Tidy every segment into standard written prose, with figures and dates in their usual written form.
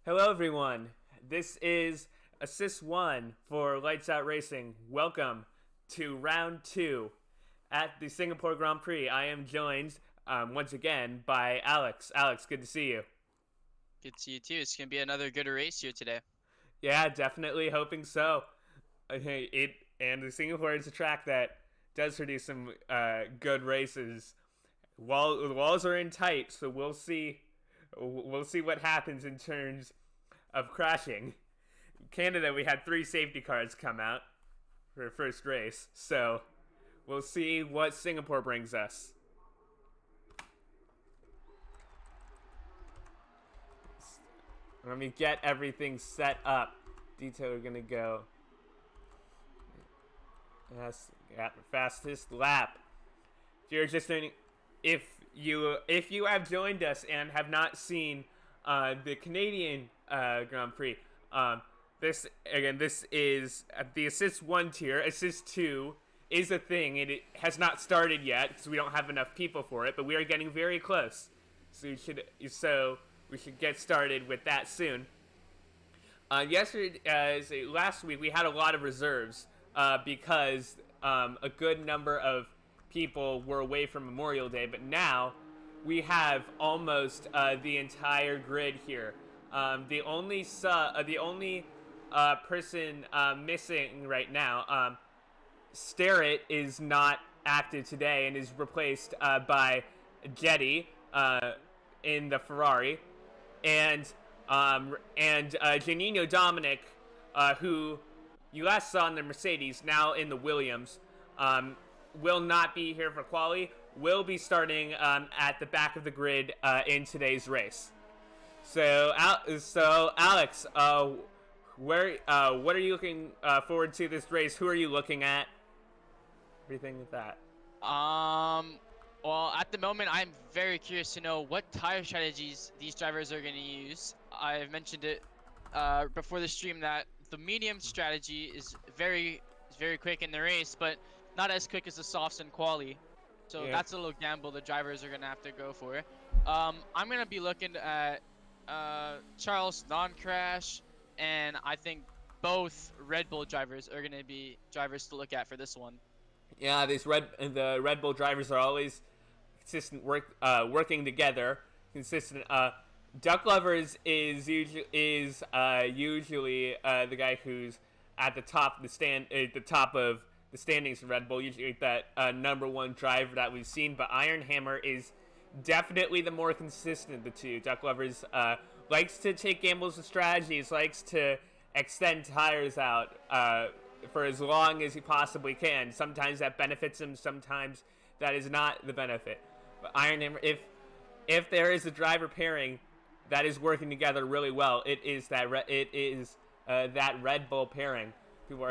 Hello, everyone. This is Assist 1 for Lights Out Racing. Welcome to Round 2 at the Singapore Grand Prix. I am joined once again by Alex. Alex, good to see you. Good to see you too. It's gonna be another good race here today. Yeah, definitely hoping so. The Singapore is a track that does produce some good races. The walls are in tight, so we'll see. We'll see what happens in terms of crashing. Canada, we had 3 safety cars come out for the first race, so we'll see what Singapore brings us. Let me get everything set up. Detail are gonna go. Yes, fastest lap. If you're just learning, if you have joined us and have not seen the Canadian Grand Prix, this is the Assist 1 tier. Assist 2 is a thing, and it has not started yet because we don't have enough people for it. But we are getting very close, so we should get started with that soon. Last week we had a lot of reserves because a good number of people were away from Memorial Day, but now we have almost the entire grid here. The only person missing right now, Starrett, is not active today and is replaced by Jetty in the Ferrari, and Janino Dominic, who you last saw in the Mercedes, now in the Williams, will not be here for quali. Will be starting at the back of the grid in today's race. So Alex, what are you looking forward to this race? Who are you looking at? Everything with that. Well, at the moment, I'm very curious to know what tire strategies these drivers are going to use. I've mentioned it before the stream that the medium strategy is very quick in the race, but not as quick as the softs and quali. So Yeah. that's a little gamble the drivers are going to have to go for. I'm going to be looking at Charles non-crash, and I think both Red Bull drivers are going to be drivers to look at for this one. Yeah, the Red Bull drivers are always consistent working together. Consistent. Duck Lovers is usually the guy who's at the top of the standings in Red Bull. Usually that number 1 driver that we've seen, but Iron Hammer is definitely the more consistent of the two. Duck Lovers likes to take gambles with strategies, likes to extend tires out for as long as he possibly can. Sometimes that benefits him, sometimes that is not the benefit. But Iron Hammer, if there is a driver pairing that is working together really well, it is that Red Bull pairing. People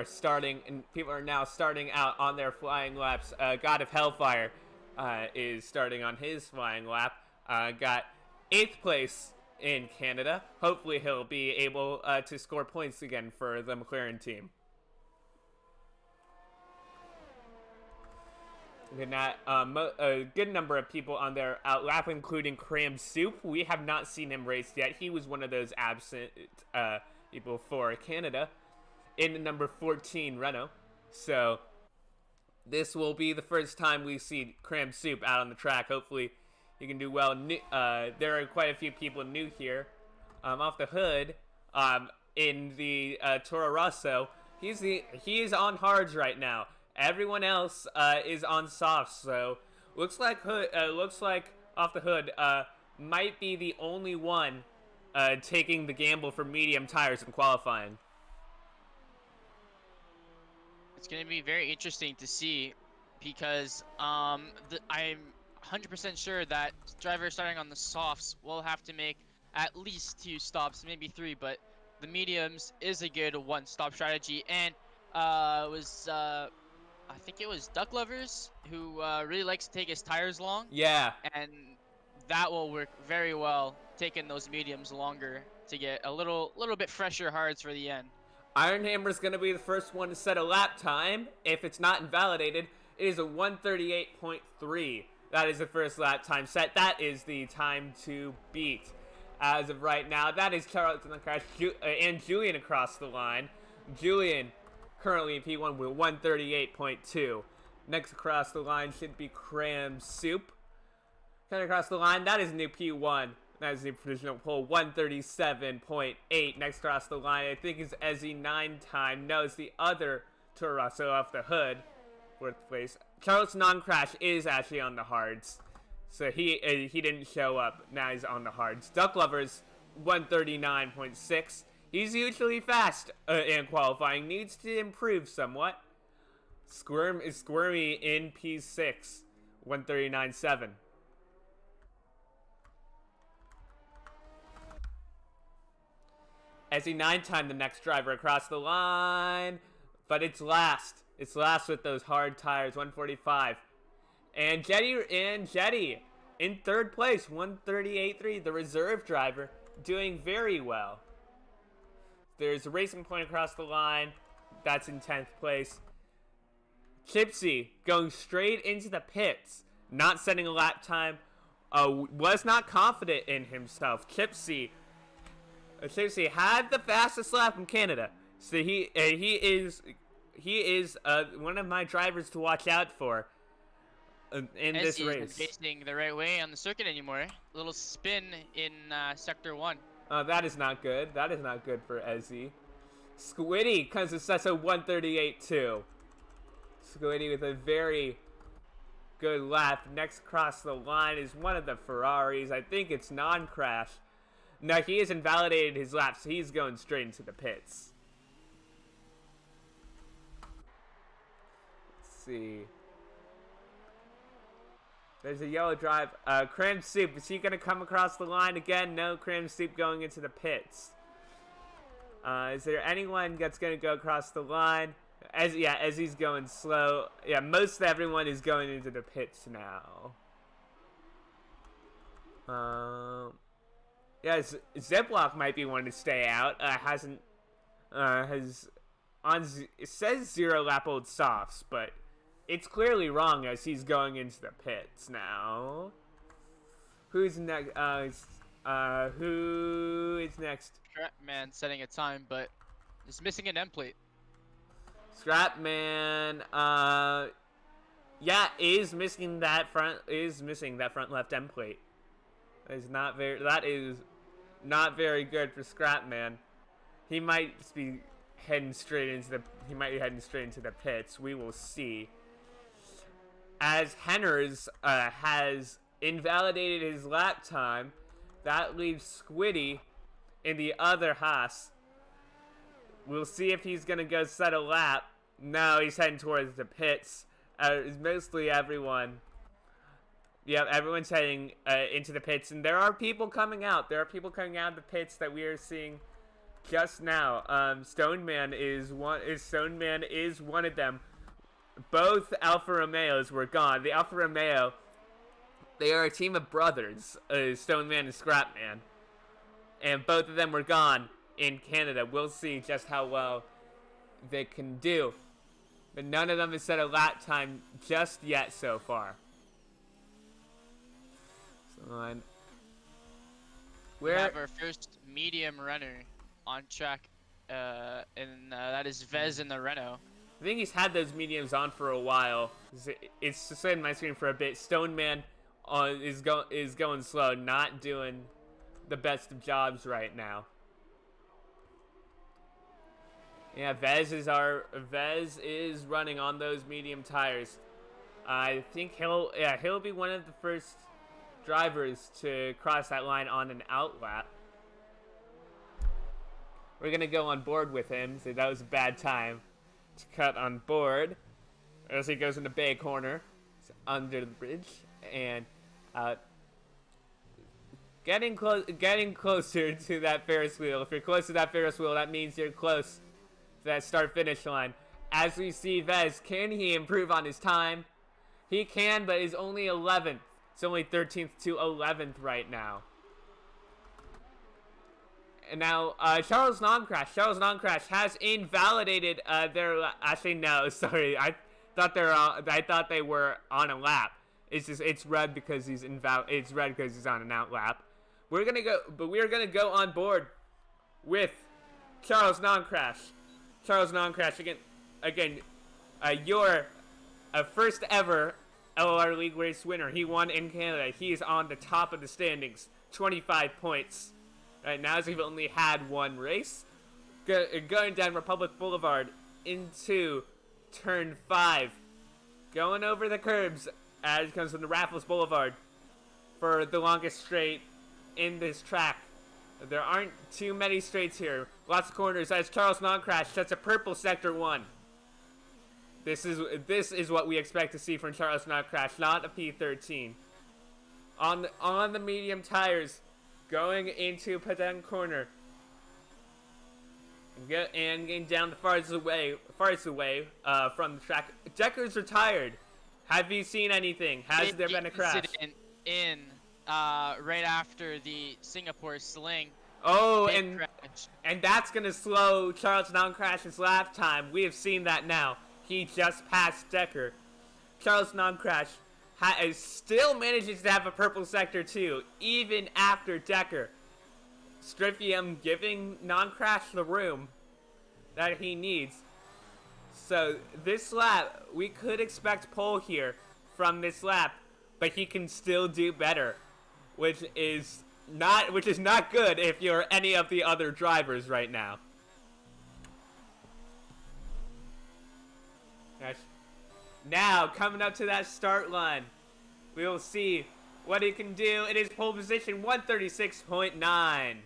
are now starting out on their flying laps. God of Hellfire is starting on his flying lap. Got 8th place in Canada. Hopefully he'll be able to score points again for the McLaren team. A good number of people on their outlap, including Cram Soup. We have not seen him race yet. He was one of those absent people for Canada in the number 14 Renault. So this will be the first time we see Cram Soup out on the track. Hopefully he can do well. There are quite a few people new here. Off the hood, in the Toro Rosso, he is on hards right now. Everyone else is on softs, so looks like Off the Hood might be the only one taking the gamble for medium tires in qualifying. It's going to be very interesting to see because I'm 100% sure that drivers starting on the softs will have to make at least 2 stops, maybe 3, but the mediums is a good 1-stop strategy. And I think it was Duck Lovers who really likes to take his tires long. Yeah. And that will work very well, taking those mediums longer to get a little bit fresher hards for the end. Iron Hammer's going to be the first one to set a lap time. If it's not invalidated, it is a 1:38.3. That is the first lap time set. That is the time to beat. as of right now. That is Charles in the crash, and Julian across the line. Julian currently in P1 with 138.2. Next across the line should be Cram Soup. Coming across the line, that is new P1. That is new provisional pole, 137.8. Next across the line, I think is Ezzy 9 time. No, it's the other Toro Rosso off the hood. Fourth place. Charles Non-Crash is actually on the hards. So he didn't show up. Now he's on the hards. Duck Lovers, 139.6. He's usually fast in qualifying. Needs to improve somewhat. Squirm is Squirmy in P6, 139.7. Ezzy 9 time the next driver across the line, but it's last. It's last with those hard tires, 145. And Jetty in third place, 138.3. The reserve driver doing very well. There's a Racing Point across the line. That's in 10th place. Chipsy going straight into the pits, not setting a lap time. Was not confident in himself. Chipsy had the fastest lap in Canada, so he is one of my drivers to watch out for in this race. Isn't facing the right way on the circuit anymore. A little spin in sector 1. That is not good. That is not good for Ezzy. Squiddy comes to such a 138.2. Squiddy with a very good lap. Next across the line is one of the Ferraris. I think it's Non-Crash. No, he has invalidated his lap, so he's going straight into the pits. Let's see. There's a yellow drive. Cram Soup, is he going to come across the line again? No, Cram Soup going into the pits. Is there anyone that's going to go across the line? As he's going slow. Yeah, most everyone is going into the pits now. Yeah, Ziploc might be one to stay out. It says 0 lap old softs, but it's clearly wrong as he's going into the pits now. Who's next? Who is next? Scrapman setting a time, but is missing an end plate. Scrapman, yeah, is missing that front left end plate. That is not very good for Scrapman. He might be heading straight into the pits. We will see. As Henners has invalidated his lap time, that leaves Squiddy in the other Haas. We'll see if he's gonna go set a lap. No, he's heading towards the pits. Mostly everyone. Yep, everyone's heading into the pits, and there are people coming out. There are people coming out of the pits that we are seeing just now. Stoneman is one of them. Both Alfa Romeos were gone. The Alfa Romeo, they are a team of brothers, Stoneman and Scrapman, and both of them were gone in Canada. We'll see just how well they can do, but none of them has set a lap time just yet so far. We have our first medium runner on track, and that is Vez in the Renault. I think he's had those mediums on for a while. It's just in my screen for a bit. Stoneman is going slow, not doing the best of jobs right now. Yeah, Vez is running on those medium tires. I think he'll be one of the first drivers to cross that line on an out lap. We're gonna go on board with him, so that was a bad time to cut on board as he goes into Bay Corner. It's under the bridge and getting closer to that Ferris wheel. If you're close to that Ferris wheel, that means you're close to that start finish line. As we see Vez, can he improve on his time? He can, but is only 11th. It's only 13th to 11th right now. And now, Charles Non-Crash has invalidated actually, no, sorry. I thought they were on a lap. It's red because he's on an out lap. we're gonna go on board with Charles Non-Crash. Charles Non-Crash again, your first ever LOR League race winner. He won in Canada. He is on the top of the standings, 25 points. Right now, he's only had one race. Going down Republic Boulevard into turn 5. Going over the curbs as it comes from the Raffles Boulevard for the longest straight in this track. There aren't too many straights here. Lots of corners as Charles Non-Crash sets a purple sector 1. This is what we expect to see from Charles Non-Crash, not a P13. On the medium tires, going into Padang corner. And getting down the farthest away from the track. Decker's retired. Have you seen anything? Has there been a crash? In right after the Singapore sling. Oh, and that's gonna slow Charles Non-Crash's lap time. We have seen that now. He just passed Decker. Charles Non-Crash still manages to have a purple sector 2, even after Decker. Striphium giving Non-Crash the room that he needs. So this lap, we could expect pole here from this lap, but he can still do better, which is not good if you're any of the other drivers right now. Now, coming up to that start line, we will see what he can do. It is pole position 136.9.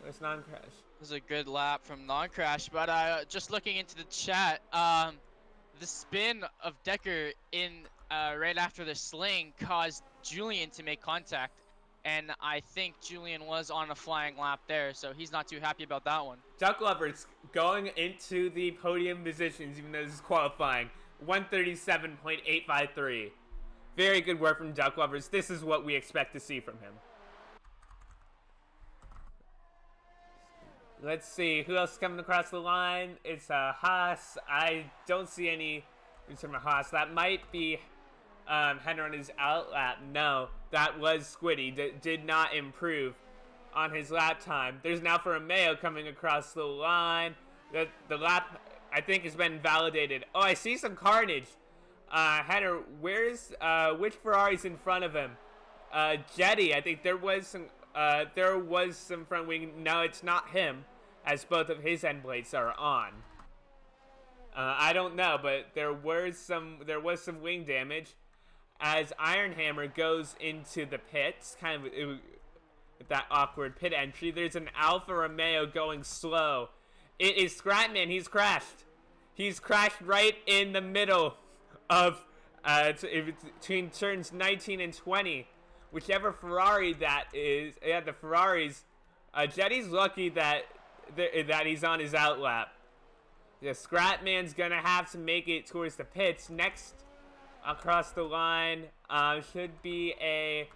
It's Non-Crash. This is a good lap from Non-Crash, but just looking into the chat, the spin of Decker in right after the sling caused Julian to make contact, and I think Julian was on a flying lap there, so he's not too happy about that one. Duck Lovers going into the podium positions, even though this is qualifying, 137.853. Very good work from Duck Lovers. This is what we expect to see from him. Let's see, who else is coming across the line? It's Haas. I don't see any from Haas. That might be Henry on his out lap. No, that was Squiddy. Did not improve on his lap time. There's now for Romeo coming across the line. The lap, I think, has been validated. Oh, I see some carnage. Henry, which Ferrari's in front of him? Jetty, I think there was some front wing. No, it's not him, as both of his end plates are on. I don't know, but there was some wing damage as Iron Hammer goes into the pits, kind of with that awkward pit entry. There's an Alfa Romeo going slow. It is Scratman. He's crashed. He's crashed right in the middle of between turns 19 and 20. Whichever Ferrari that is. Yeah, the Ferraris. Jetty's lucky that he's on his out lap. The Scratman's gonna have to make it towards the pits. Next across the line should be a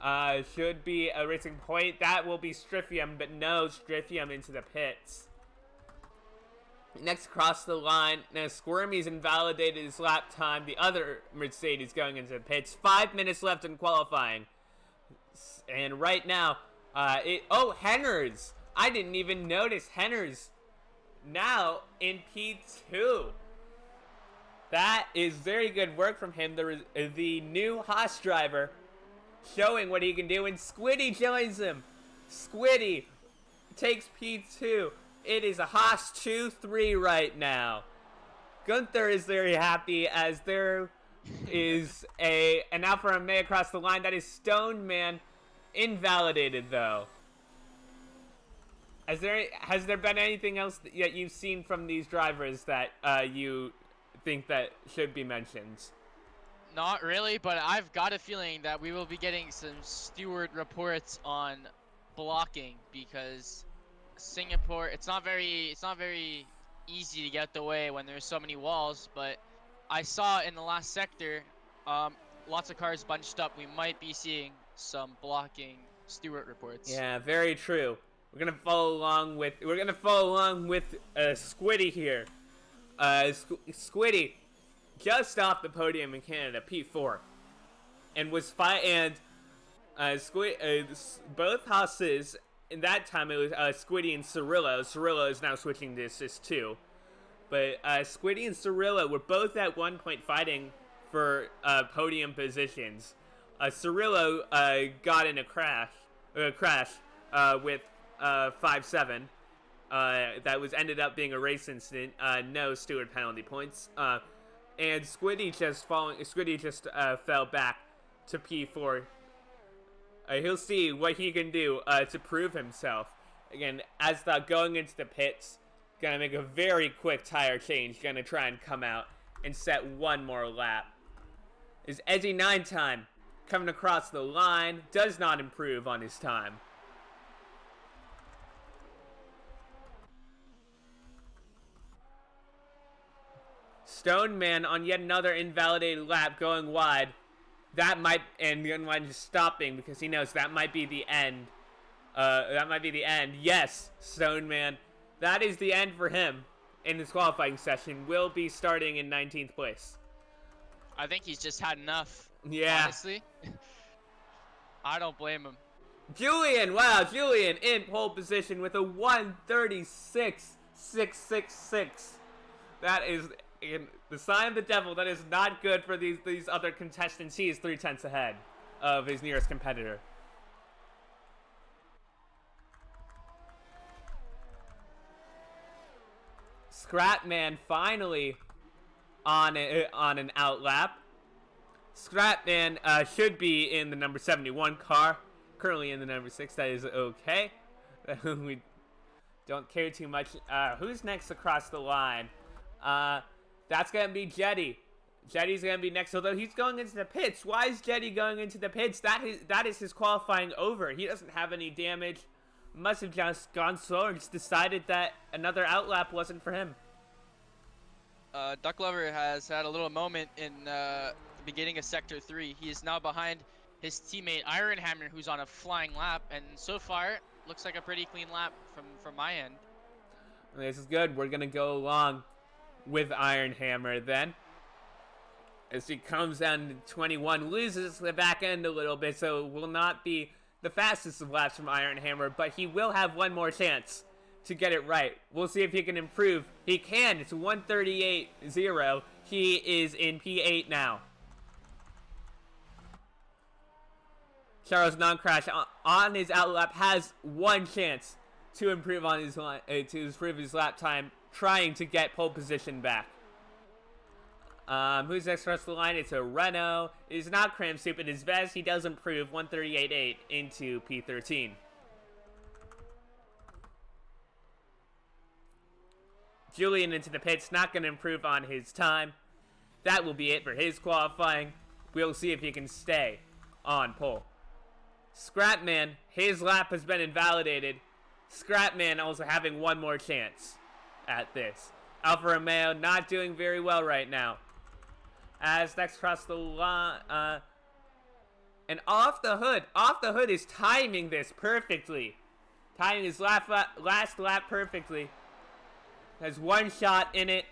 Racing Point. That will be Striphium, but no Striphium into the pits. Next across the line, now Squirmy's invalidated his lap time. The other Mercedes going into the pits. 5 minutes left in qualifying. And right now, Henners. I didn't even notice Henners now in P2. That is very good work from him. The new Haas driver showing what he can do, and Squiddy joins him. Squiddy takes P2. It is a Haas 2-3 right now. Gunther is very happy as there is an Alfa Romeo across the line. That is Stone Man, invalidated though. Has there been anything else that you've seen from these drivers that you think that should be mentioned? Not really, but I've got a feeling that we will be getting some steward reports on blocking, because Singapore, it's not very easy to get the way when there's so many walls, but I saw in the last sector lots of cars bunched up. We might be seeing some blocking steward reports. Yeah, very true. We're gonna follow along with Squiddy here. Squiddy just off the podium in Canada, P4, and was both Haas's, in that time it was Squiddy and Cirillo. Cirillo is now switching to assist 2. But Squiddy and Cirillo were both at one point fighting for podium positions. Cirillo got in a crash with 5-7. That ended up being a race incident. No steward penalty points. And Squiddy just fell back to P4. He'll see what he can do to prove himself. Again, as going into the pits, gonna make a very quick tire change. Gonna try and come out and set one more lap. Is Edgy 9 time coming across the line? Does not improve on his time. Stoneman on yet another invalidated lap going wide. That might, and the line is stopping because he knows that might be the end. Yes, Stoneman. That is the end for him in this qualifying session. Will be starting in 19th place. I think he's just had enough. Yeah. Honestly. I don't blame him. Julian, wow, Julian in pole position with a 1:36.666. That is the sign of the devil. That is not good for these other contestants. He is 3/10 ahead of his nearest competitor. Scrapman finally on an outlap. Scrapman should be in the number 71 car. Currently in the number 6. That is okay. We don't care too much. Who's next across the line? That's going to be Jetty. Jetty's going to be next, although he's going into the pits. Why is Jetty going into the pits? That is his qualifying over. He doesn't have any damage. Must have just gone slow and just decided that another outlap wasn't for him. Duck Lover has had a little moment in the beginning of Sector 3. He is now behind his teammate Iron Hammer, who's on a flying lap, and so far looks like a pretty clean lap from my end. This is good. We're gonna go along with Iron Hammer then, as he comes down to 21, loses the back end a little bit, so it will not be the fastest of laps from Iron Hammer, but he will have one more chance to get it right. We'll see if he can improve. He can. It's 1:38.0. He is in P8 now. Charles Non-Crash on his outlap has one chance to improve on his lap time, trying to get pole position back. Who's next across the line? It's a Renault. It is not Cram Soup. It is Vez. He does improve 1:38.8 into P13. Julian into the pits, not going to improve on his time. That will be it for his qualifying. We'll see if he can stay on pole. Scrapman, his lap has been invalidated. Scrapman also having one more chance at this. Alfa Romeo not doing very well right now. As next across the line, and Off the Hood is timing this perfectly. Timing his last lap perfectly. Has one shot in it.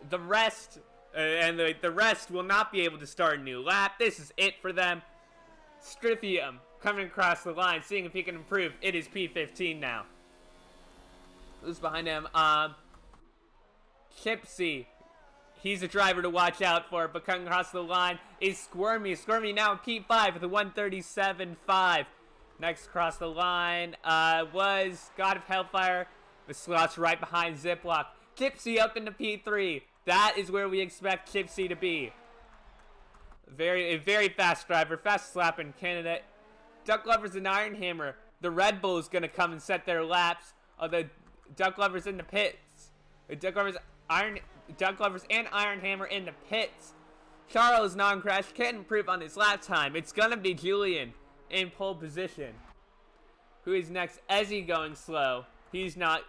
The rest, the rest will not be able to start a new lap. This is it for them. Strithium coming across the line, seeing if he can improve. It is P15 now. Who's behind him? Chipsy. He's a driver to watch out for, but coming across the line is Squirmy. Squirmy now in P5 with a 1:37.5. Next across the line was God of Hellfire. The slots right behind Ziploc. Chipsy up into P3. That is where we expect Chipsy to be. A very fast driver. Fastest lap in Canada. Duck Lovers and Iron Hammer. The Red Bull is going to come and set their laps. The Duck Lovers in the pits. The Duck Lovers and Iron Hammer in the pits. Charles Non-Crash can't improve on his lap time. It's going to be Julian in pole position. Who is next? Ezzy going slow. He's not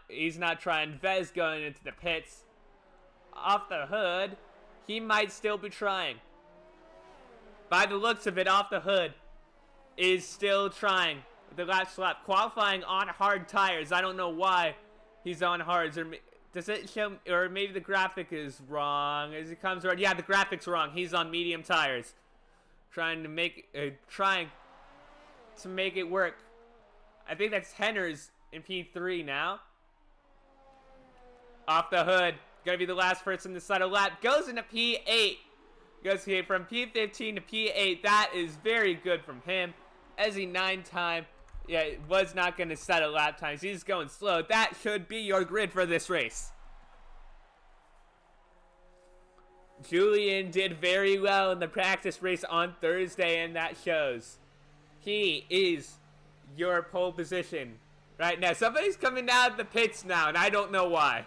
trying. Vez going into the pits. Off the Hood, he might still be trying. By the looks of it, Off the Hood is still trying. The last lap, qualifying on hard tires. I don't know why he's on hards. Or does it show? Or maybe the graphic is wrong as he comes around. Yeah, the graphic's wrong. He's on medium tires. trying to make it work. I think that's Henner's in P3 now. Off the hood, gonna be the last person to settle lap. Goes into P8. Goes here from P15 to P8. That is very good from him. As he 9-time, yeah, was not gonna settle lap times. He's going slow. That should be your grid for this race. Julian did very well in the practice race on Thursday, and that shows. He is your pole position right now. Somebody's coming out of the pits now, and I don't know why.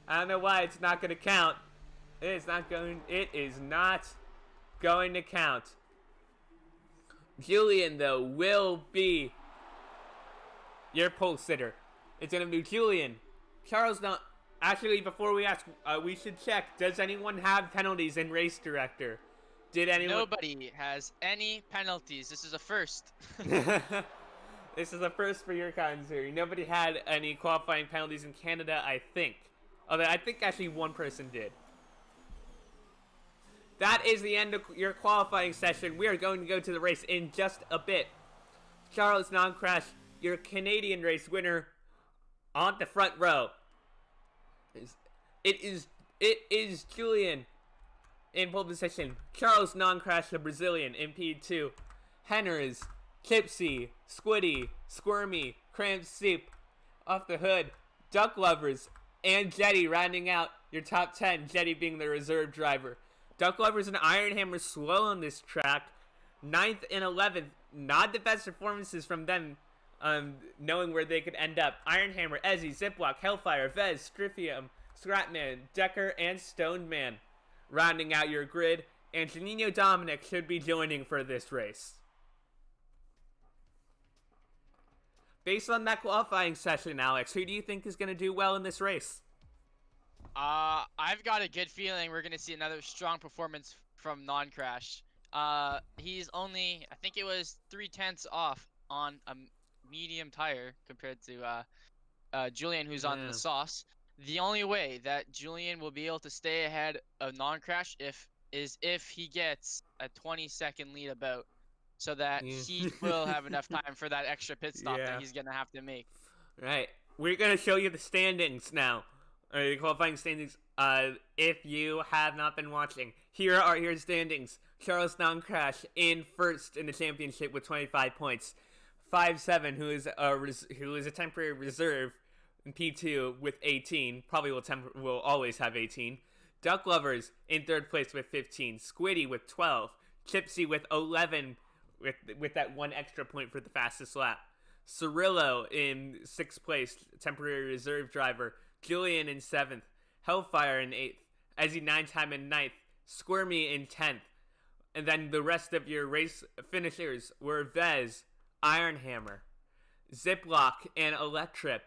I don't know why it's not going to count. It is not going to count. Julian, though, will be your pole sitter. It's going to be Julian. Charles not... Actually, before we ask, we should check. Does anyone have penalties in Race Director? Did anyone? Nobody has any penalties. This is a first. This is a first for your considery. Nobody had any qualifying penalties in Canada, I think. Although I think actually one person did. That is the end of your qualifying session. We are going to go to the race in just a bit. Charles Non-Crash, your Canadian race winner, on the front row. It is Julian in pole position. Charles Non-Crash, the Brazilian, in P2. Henners, Tipsy, Squiddy, Squirmy, Cramp Soup, Off the Hood, Duck Lovers, and Jetty rounding out your top 10. Jetty being the reserve driver. Duck Lovers and Iron Hammer slow on this track. 9th and 11th, not the best performances from them. Knowing where they could end up. Iron Hammer, Ezzy, Ziploc, Hellfire, Vez, Striphium, Scrapman, Decker, and Stone Man rounding out your grid. And Janino Dominic should be joining for this race. Based on that qualifying session, Alex, who do you think is going to do well in this race? I've got a good feeling we're going to see another strong performance from Non-Crash. He's only, I think it was 0.3 off on a medium tire compared to Julian, who's on the sauce. The only way that Julian will be able to stay ahead of Non-Crash is if he gets a 20-second lead about, so that he will have enough time for that extra pit stop that he's gonna have to make. Right. We're gonna show you the standings now. The qualifying standings. If you have not been watching, here are your standings. Charles Non-Crash in first in the championship with 25 points. 5-7, who is a temporary reserve in P2 with 18. Probably will always have 18. Duck Lovers in third place with 15. Squiddy with 12. Chipsy with 11 with that one extra point for the fastest lap. Cirillo in 6th place, temporary reserve driver. Julian in 7th. Hellfire in 8th. Ezzy 9-time in 9th. Squirmy in 10th. And then the rest of your race finishers were Vez, Iron Hammer, Ziploc, and Electrip.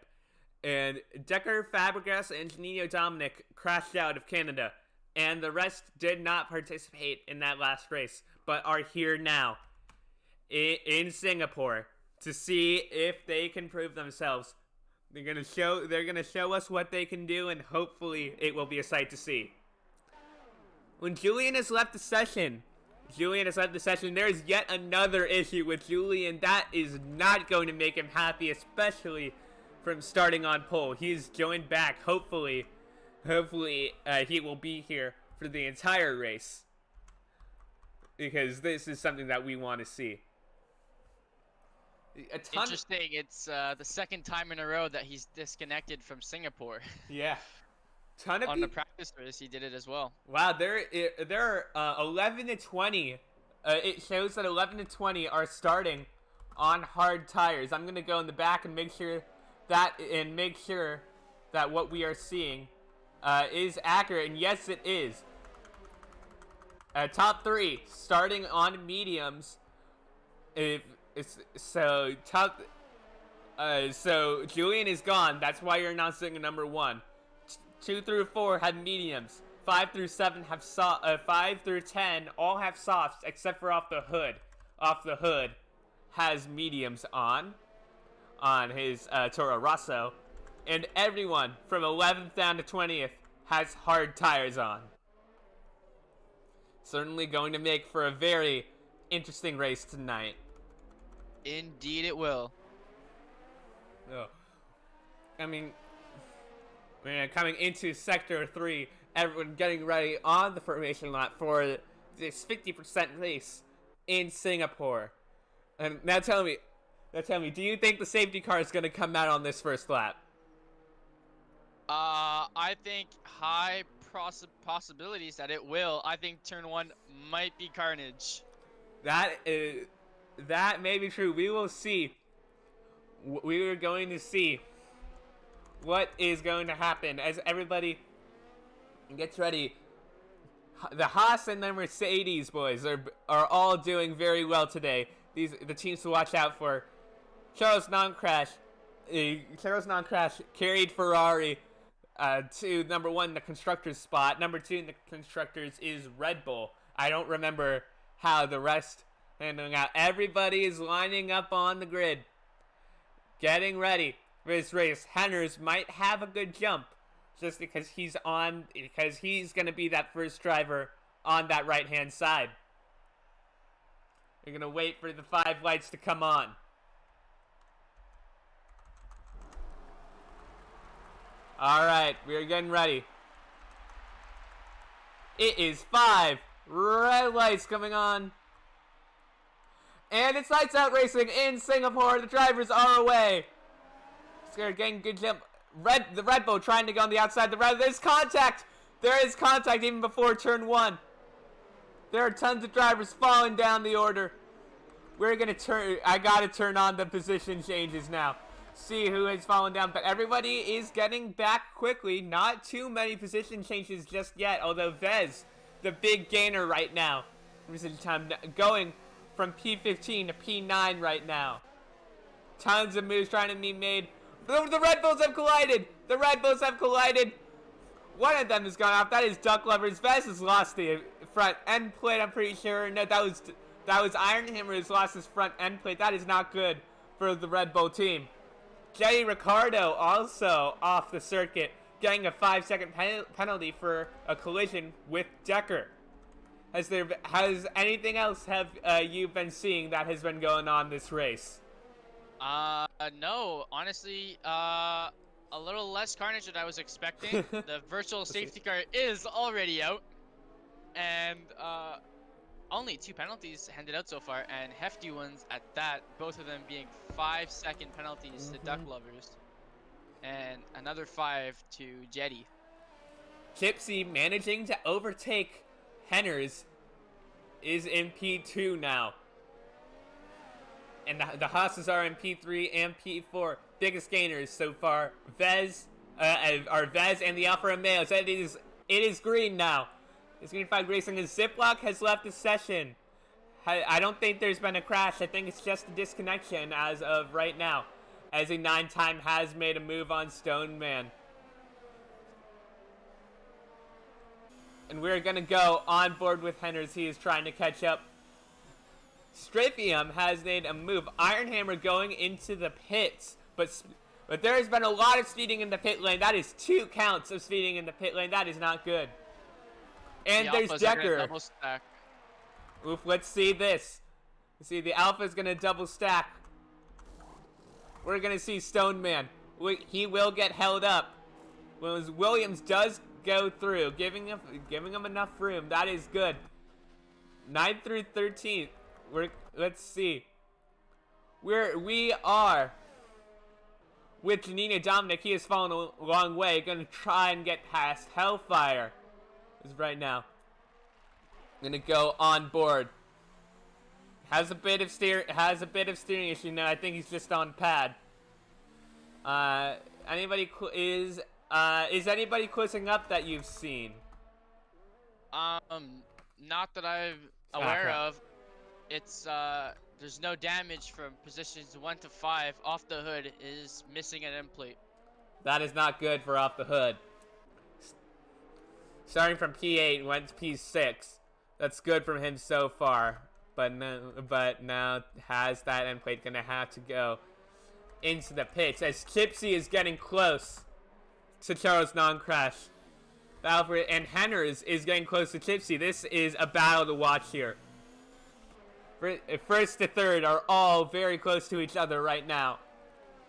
And Decker, Fabregas, and Janino Dominic crashed out of Canada. And the rest did not participate in that last race, but are here now in Singapore to see if they can prove themselves. They're gonna show us what they can do, and hopefully it will be a sight to see. When Julian has left the session, there's yet another issue with Julian. That is not going to make him happy, especially from starting on pole. He's joined back. Hopefully, he will be here for the entire race, because this is something that we want to see. Interesting. It's the second time in a row that he's disconnected from Singapore. Yeah. On the practice race, he did it as well. Wow, there are 11 to 20. It shows that 11 to 20 are starting on hard tires. I'm gonna go in the back and make sure that what we are seeing is accurate. And yes, it is. Top 3 starting on mediums. So Julian is gone. That's why you're not seeing a number 1. 2 through 4 have mediums. 5 through 7 have 5 through 10 all have softs except for Off the Hood. Off the Hood has mediums on his Toro Rosso, and everyone from 11th down to 20th has hard tires on. Certainly going to make for a very interesting race tonight. Indeed, it will. Oh. I mean, we're coming into Sector 3, everyone getting ready on the formation lap for this 50% race in Singapore. And now tell me, do you think the safety car is going to come out on this first lap? I think high possibilities that it will. I think turn 1 might be carnage. That may be true. We will see. We are going to see what is going to happen as everybody gets ready. The Haas and the Mercedes boys are all doing very well today. The teams to watch out for. Charles Non-Crash carried Ferrari to number 1 the constructors spot. Number 2 in the constructors is Red Bull. I don't remember how the rest handling out. Everybody is lining up on the grid, getting ready for this race. Henners might have a good jump just because he's going to be that first driver on that right hand side. We're going to wait for the 5 lights to come on. Alright, we are getting ready. It is 5 red lights coming on. And it's lights out racing in Singapore. The drivers are away. Scared, getting good jump. The Red Bull trying to go on the outside. There's contact. There is contact even before turn 1. There are tons of drivers falling down the order. I gotta turn on the position changes now. See who is falling down, but everybody is getting back quickly. Not too many position changes just yet, although Vez, the big gainer right now, time going from P15 to P9 right now. Tons of moves trying to be made. The Red Bulls have collided. One of them has gone off. That is Duck Lovers. Vez has lost the front end plate, I'm pretty sure. No, that was Iron Hammer who's lost his front end plate. That is not good for the Red Bull team. Jenny Ricardo also off the circuit, getting a 5-second penalty for a collision with Decker. Has anything else have you been seeing that has been going on this race? No, honestly, a little less carnage than I was expecting. The virtual safety car is already out, and only 2 penalties handed out so far, and hefty ones at that, both of them being 5-second penalties to Duck Lovers, and another 5 to Jetty. Gypsy managing to overtake Henners is in P2 now. And the Haas's are in P3 and P4. Biggest gainers so far. Vez and the Alfa Romeos. It is green now. It's green flag racing. And Ziploc has left the session. I don't think there's been a crash. I think it's just a disconnection as of right now. As a 9-time has made a move on Stoneman. And we're going to go on board with Henners. He is trying to catch up. Strafium has made a move. Iron Hammer going into the pits. But there has been a lot of speeding in the pit lane. That is 2 counts of speeding in the pit lane. That is not good. And there's Decker. Oof, let's see this. See, the Alpha is going to double stack. We're going to see Stoneman. He will get held up. Williams does go through, giving him enough room. That is good. 9th through 13th. Let's see. We are with Janina Dominic. He has fallen a long way. Gonna try and get past Hellfire. Is right now. Gonna go on board. Has a bit of steering issue now. I think he's just on pad. Is anybody closing up that you've seen? Not that I'm aware of. It's there's no damage from positions 1 to 5. Off the hood is missing an end plate. That is not good for off the hood. Starting from P8 went to P6. That's good from him so far. But now has that end plate, gonna have to go into the pits as Gypsy is getting close to Charles Non-Crash. Battle for it. And Henners is getting close to Gypsy. This is a battle to watch here. First to third are all very close to each other right now.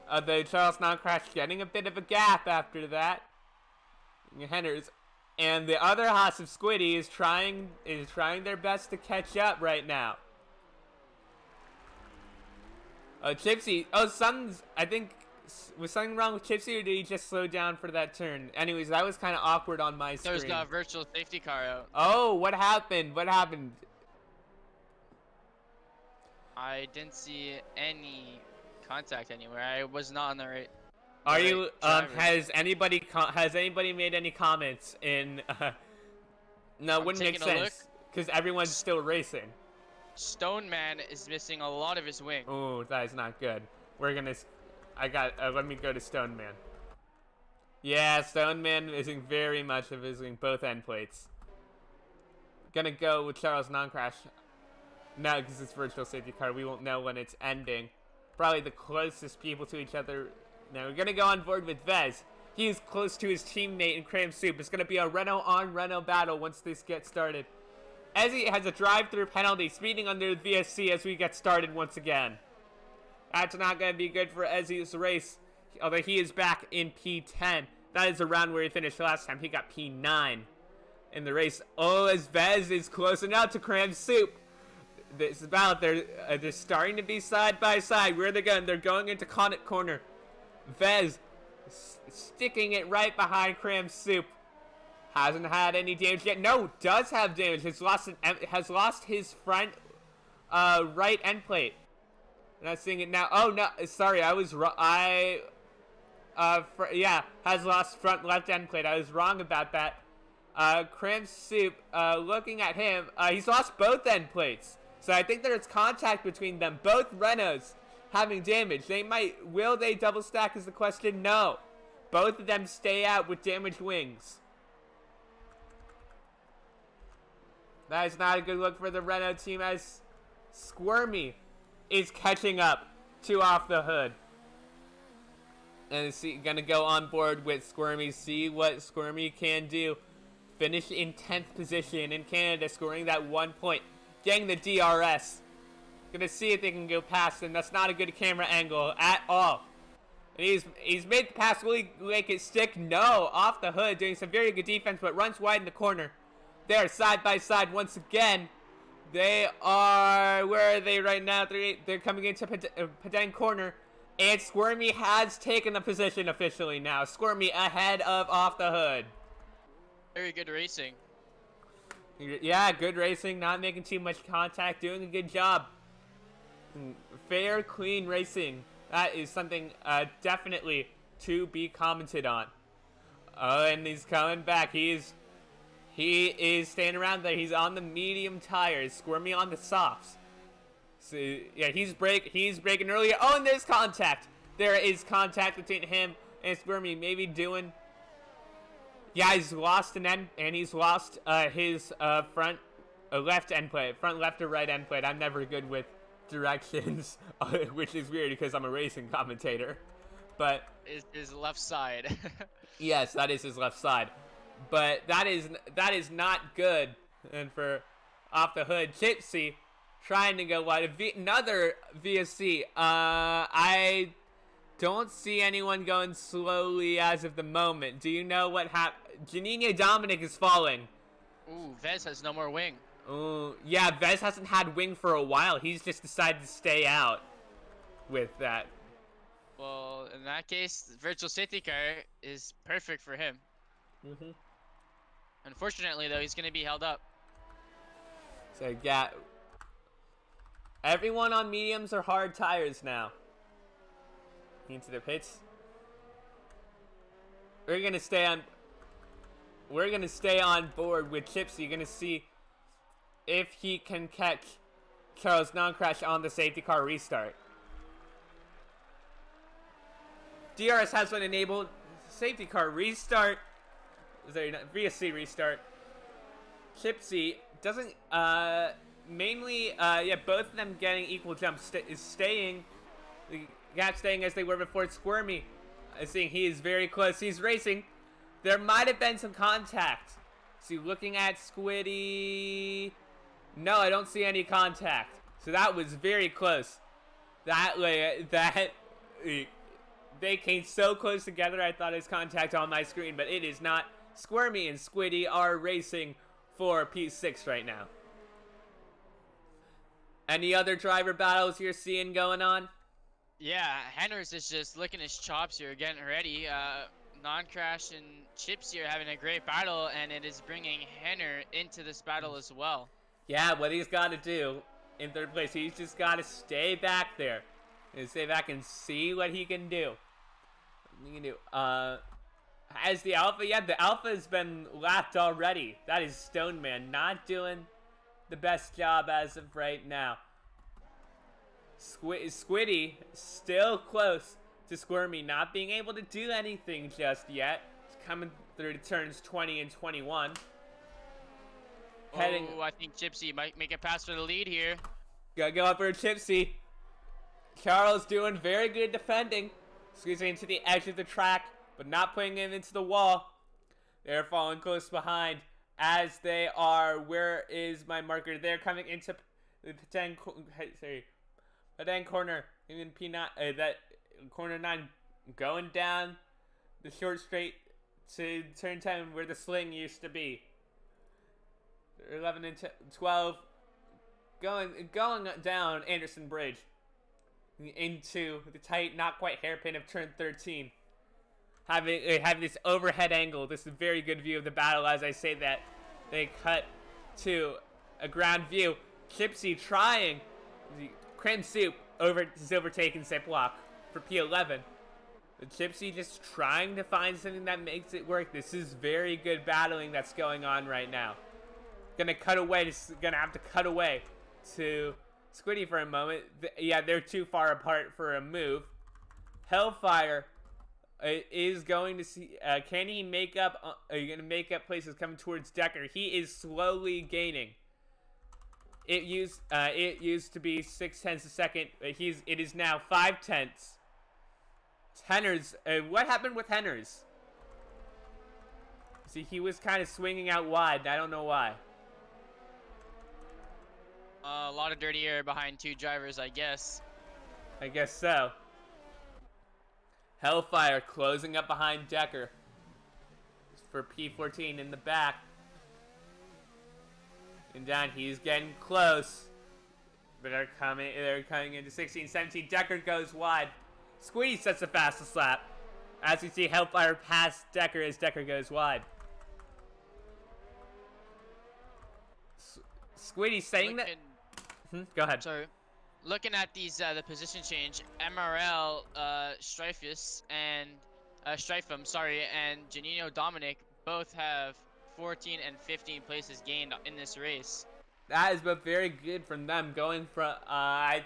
The Charles Non-Crash getting a bit of a gap after that. Henners. And the other Haas of Squiddy is trying their best to catch up right now. Gypsy. Oh, I think, was something wrong with Gypsy, or did he just slow down for that turn? Anyways, that was kind of awkward on my screen. There's a virtual safety car out. Oh, what happened? What happened? I didn't see any contact anywhere. I was not on the right. Are you? Has anybody made any comments in? No, it wouldn't make sense because everyone's still racing. Stone Man is missing a lot of his wing. Oh, that is not good. Let me go to Stone Man. Yeah, Stone Man is very much of visiting both end plates. Gonna go with Charles Non-Crash. No, because it's virtual safety car, we won't know when it's ending. Probably the closest people to each other. Now we're gonna go on board with Vez. He is close to his teammate in Cram Soup. It's gonna be a Renault on Renault battle once this gets started. Ezzy has a drive-through penalty, speeding under the VSC as we get started once again. That's not gonna be good for Ezzy's race, although he is back in P10. That is the round where he finished last time. He got P9 in the race. Oh, as Vez is closing out to Cram Soup. This is about they're starting to be side by side. Where are they going? They're going into Connet Corner. Vez sticking it right behind Cram Soup. Hasn't had any damage yet. No, does have damage. Has lost his front right end plate. I'm not seeing it now. Oh no, sorry, I was wrong. Has lost front left end plate. I was wrong about that. Cram Soup, looking at him, he's lost both end plates. So I think there's contact between them. Both Renaults having damage. Will they double stack is the question? No. Both of them stay out with damaged wings. That is not a good look for the Renault team as Squirmy is catching up to Off the Hood. And gonna go on board with Squirmy, see what Squirmy can do. Finish in 10th position in Canada, scoring that 1 point. Getting the DRS. Gonna see if they can go past him. That's not a good camera angle at all. And he's made the pass. Will he make it stick? No. Off the Hood doing some very good defense, but runs wide in the corner. They're side by side once again. They are, where are they right now? They're coming into Padang Corner. And Squirmy has taken the position officially now. Squirmy ahead of Off the Hood. Very good racing. Yeah, good racing, not making too much contact, doing a good job. Fair, clean racing. That is something definitely to be commented on. Oh, and he's coming back. He is staying around there. He's on the medium tires, Squirmy on the softs. So yeah, he's braking earlier. Oh, and there's contact. There is contact between him and Squirmy. Maybe doing. Yeah, he's lost an end, and he's lost his front left end plate, front left or right end plate. I'm never good with directions, which is weird because I'm a racing commentator. But his left side. Yes, that is his left side. But that is not good. And for Off the Hood, Gypsy trying to go wide. Another VSC. I don't see anyone going slowly as of the moment. Do you know what happened? Janina Dominic is falling. Ooh, Vez has no more wing. Ooh, yeah, Vez hasn't had wing for a while. He's just decided to stay out with that. Well, in that case, the virtual safety car is perfect for him. Mm-hmm. Unfortunately, though, he's going to be held up. So, yeah. Everyone on mediums or hard tires now. Into the pits. We're gonna stay on board with Gypsy. You're gonna see if he can catch Charles Non-Crash on the safety car restart. DRS has been enabled. Safety car restart. VSC restart. Gypsy doesn't mainly both of them getting equal jumps is staying. The gap staying as they were before. Squirmy, seeing he is very close. He's racing. There might have been some contact. See, looking at Squiddy. No, I don't see any contact. So that was very close. They came so close together, I thought it was contact on my screen, but it is not. Squirmy and Squiddy are racing for P6 right now. Any other driver battles you're seeing going on? Yeah, Henners is just licking his chops here, getting ready. Non-Crash and Chipsy are having a great battle, and it is bringing Henner into this battle as well. Yeah, what he's got to do in third place, he's just got to stay back there. And stay back and see what he can do. As the Alpha, yeah, the Alpha has been lapped already. That is Stoneman not doing the best job as of right now. Squiddy still close to Squirmy, not being able to do anything just yet. It's coming through to turns 20 and 21. Oh, I think Chipsy might make a pass for the lead here. Gotta go up for Chipsy. Charles doing very good defending. Squeezing into the edge of the track, but not putting him into the wall. They're falling close behind as they are. Where is my marker? They're coming into the Patan corner. In P9, that corner 9 going down the short straight to turn 10 where the sling used to be. 11 and 12 going down Anderson Bridge into the tight, not quite hairpin of turn 13. Have this overhead angle. This is a very good view of the battle. As I say that, they cut to a ground view. Chipsy trying the Creme Soup is overtaken Ziploc for P11. The Chipsy just trying to find something that makes it work. This is very good battling that's going on right now. Gonna have to cut away to Squiddy for a moment. Yeah, they're too far apart for a move. Hellfire is going to see. Can he make up? Are you gonna make up places coming towards Decker? He is slowly gaining. It used to be 0.6 a second. It is now 0.5. Henners. What happened with Henners? See, he was kind of swinging out wide. I don't know why. A lot of dirty air behind two drivers, I guess. I guess so. Hellfire closing up behind Decker for P14 in the back. And down, he's getting close. But they're coming into 16, 17. Decker goes wide. Squeeze sets the fastest lap. As you see, Hellfire pass Decker as Decker goes wide. Squiddy saying that. Go ahead. Sorry. Looking at these, the position change, MRL, Strifus and Strifum, and Janino Dominic both have 14 and 15 places gained in this race. That is both very good from them. Going from I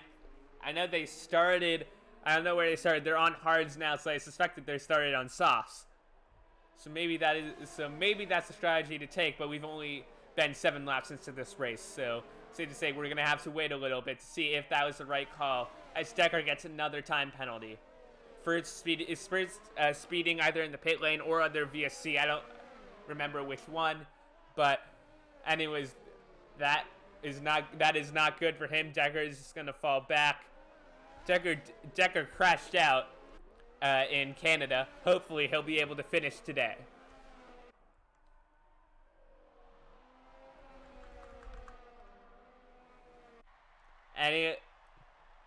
know they started. I don't know where they started. They're on hards now, so I suspect that they started on softs. So maybe that's a strategy to take. But we've only been 7 laps into this race, so safe to say we're gonna have to wait a little bit to see if that was the right call. As Decker gets another time penalty for speeding either in the pit lane or other VSC. I don't remember which one, but anyways, that is not good for him. Decker is just gonna fall back. Decker crashed out in Canada. Hopefully he'll be able to finish today.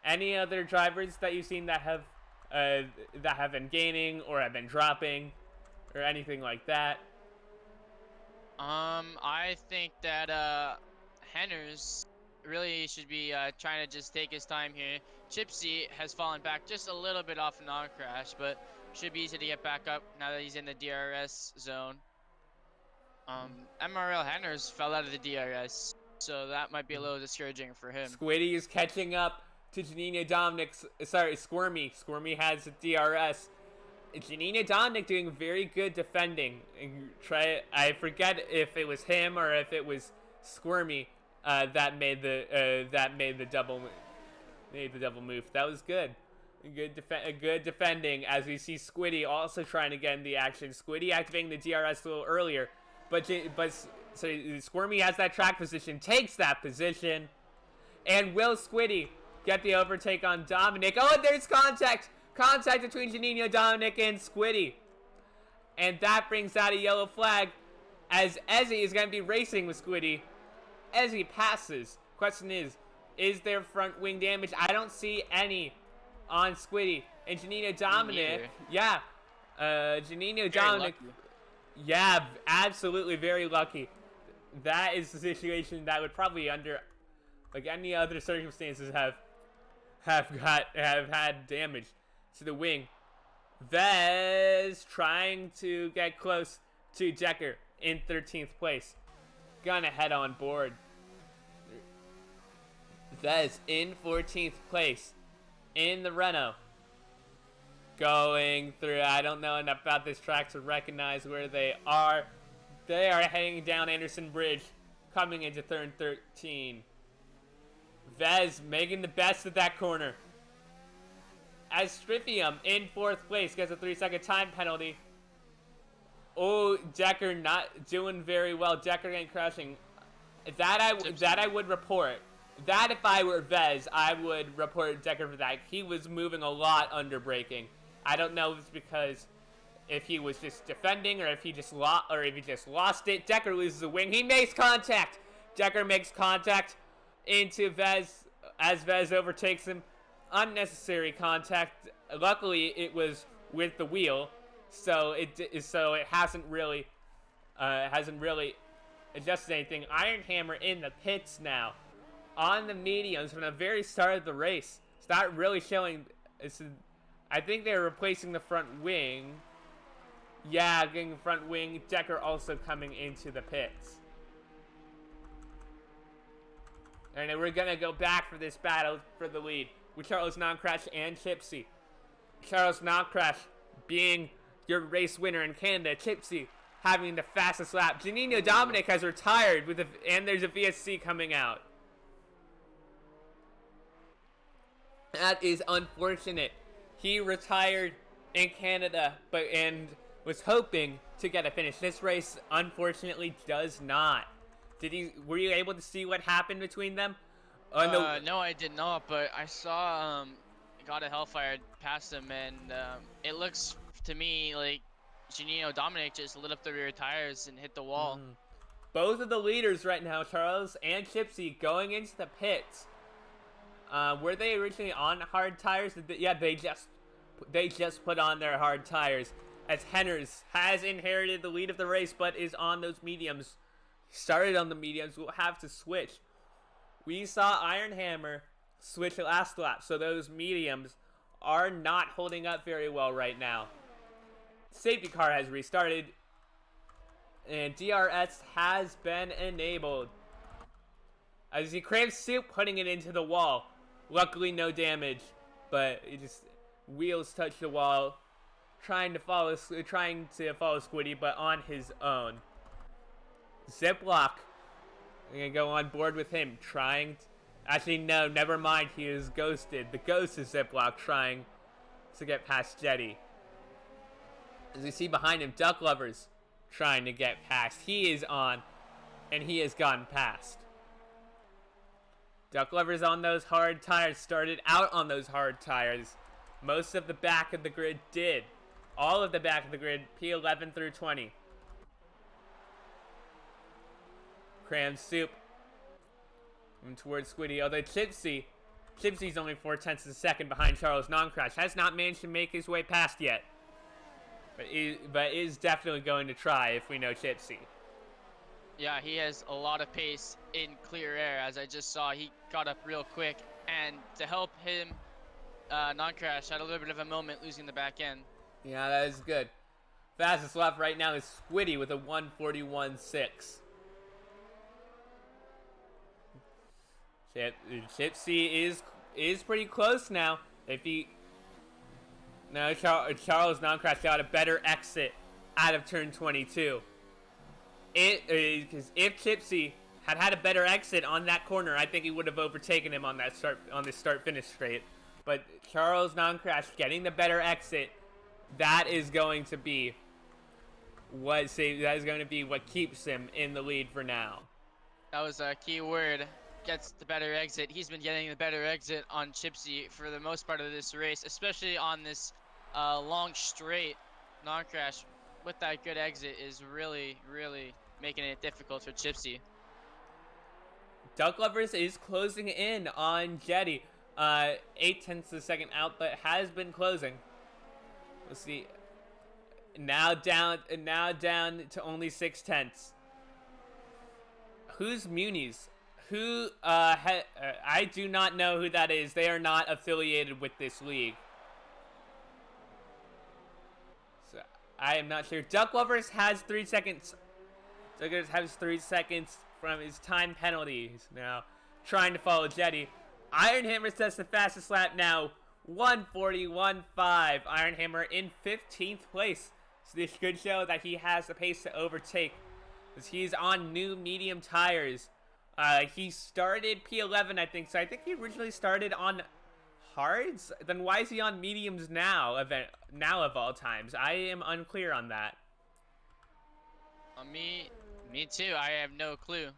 Any other drivers that you've seen that have been gaining or have been dropping or anything like that? I think that Henners really should be trying to just take his time here. Chipsy has fallen back just a little bit off non-crash, but should be easy to get back up now that he's in the DRS zone. MRL Henners fell out of the DRS, so that might be a little discouraging for him. Squiddy is catching up to Janina Dominic's. Sorry, Squirmy. Squirmy has a DRS. Janina Dominic doing very good defending. I forget if it was him or if it was Squirmy that made the double move. That was good. Good defending as we see Squiddy also trying to get in the action. Squiddy activating the DRS a little earlier, but so Squirmy has that track position, takes that position, and will Squiddy get the overtake on Dominic? Oh, and there's contact between Janino, Dominic, and Squiddy, and that brings out a yellow flag as Ezzy is going to be racing with Squiddy. Ezzy passes. Question is there front wing damage? I don't see any on Squiddy. And Janino Dominic, yeah, Janino Dominic, yeah, absolutely very lucky. That is the situation that would probably under like any other circumstances have had damage to the wing. Vez trying to get close to Decker in 13th place. Gonna head on board. Vez in 14th place in the Renault. Going through, I don't know enough about this track to recognize where they are. They are heading down Anderson Bridge, coming into turn 13. Vez making the best of that corner. As Stryfium in 4th place gets a 3-second time penalty. Oh, Decker not doing very well. Decker getting crashing. That I would report. That if I were Vez, I would report Decker for that. He was moving a lot under braking. I don't know if it's because if he was just defending or if he just lost it. Decker loses the wing. He makes contact. Decker makes contact into Vez as Vez overtakes him. Unnecessary contact. Luckily, it was with the wheel, so it hasn't really adjusted anything. Iron Hammer in the pits now, on the mediums from the very start of the race. It's not really showing. I think they're replacing the front wing. Yeah, getting the front wing. Decker also coming into the pits. And we're gonna go back for this battle for the lead with Charles Noncrash and Chipsy. Charles Noncrash being your race winner in Canada. Chipsy having the fastest lap. Janino Dominic has retired and there's a VSC coming out. That is unfortunate. He retired in Canada, and was hoping to get a finish. This race, unfortunately, does not. Were you able to see what happened between them? No, I did not, but I saw God of Hellfire past him, and it looks to me like Janino Dominic just lit up the rear tires and hit the wall. Both of the leaders right now, Charles and Chipsy, going into the pits. Were they originally on hard tires? Yeah, they just put on their hard tires. As Henners has inherited the lead of the race, but is on those mediums. Started on the mediums, will have to switch. We saw Iron Hammer switch last lap, so those mediums are not holding up very well right now. Safety car has restarted, and DRS has been enabled. As he cramps Soup, putting it into the wall. Luckily, no damage, but it just wheels touch the wall, trying to follow Squiddy, but on his own. Ziploc, I'm gonna go on board with him, actually, no, never mind, he is ghosted. The ghost is Ziploc trying to get past Jetty. As you see behind him, Duck Lovers trying to get past. He is on, and he has gotten past. Duck Lovers on those hard tires, started out on those hard tires. Most of the back of the grid did. All of the back of the grid, P11 through 20. Cram Soup towards Squiddy, although Chipsy's only 0.4 of a second behind Charles Noncrash. Has not managed to make his way past yet. But is definitely going to try if we know Chipsy. Yeah, he has a lot of pace in clear air. As I just saw, he got up real quick. And to help him, Noncrash had a little bit of a moment losing the back end. Yeah, that is good. Fastest lap right now is Squiddy with a 1:41.6. Chipsy is pretty close now. Charles Noncrash got a better exit out of turn 22. Because if Chipsy had a better exit on that corner, I think he would have overtaken him on this start-finish straight. but Charles Non-Crash getting the better exit. That is going to be what keeps him in the lead for now. That was a key word. Gets the better exit. He's been getting the better exit on Chipsy for the most part of this race, especially on this long straight. Non-Crash with that good exit is really, really making it difficult for Chipsy. Duck Lovers is closing in on Jetty. 0.8 of a second out, but has been closing. Let's see. Now down to only 0.6. Who's Muniz? I do not know who that is. They are not affiliated with this league. So I am not sure. Duck Lovers has 3 seconds. Duck Lovers has 3 seconds from his time penalties now. Trying to follow Jetty. Iron Hammer sets the fastest lap now. 1:41.5. Iron Hammer in 15th place. So this could show that he has the pace to overtake, because he's on new medium tires. He started P11, I think. So I think he originally started on hards. Then why is he on mediums now? Now of all times, I am unclear on that. Me too. I have no clue.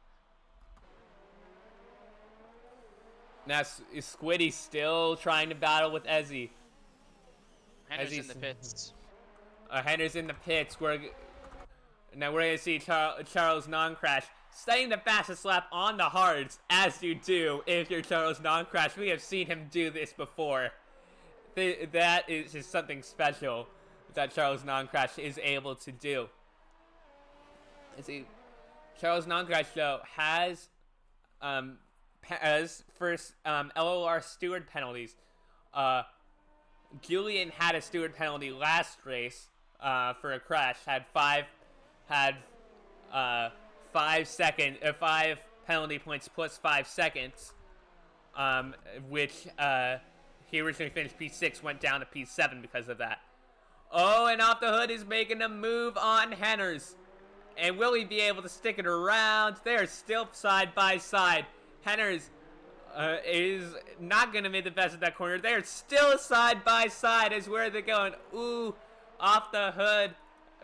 Now Squiddy still trying to battle with Ezzy. Hender's in the pits. Hender's in the pits. Now we're going to see Charles Non-Crash setting the fastest lap on the hards, as you do if you're Charles Non-Crash. We have seen him do this before. That is just something special that Charles Non-Crash is able to do. Let's see. Charles Non-Crash, though, has first LOR steward penalties. Julian had a steward penalty last race for a crash. Had five penalty points plus 5 seconds, which he originally finished P6, went down to P7 because of that. Oh, and Off the Hood is making a move on Henners. And will he be able to stick it around? They're still side by side. Henners is not going to make the best of that corner. They're still side by side as where they're going. Ooh, Off the Hood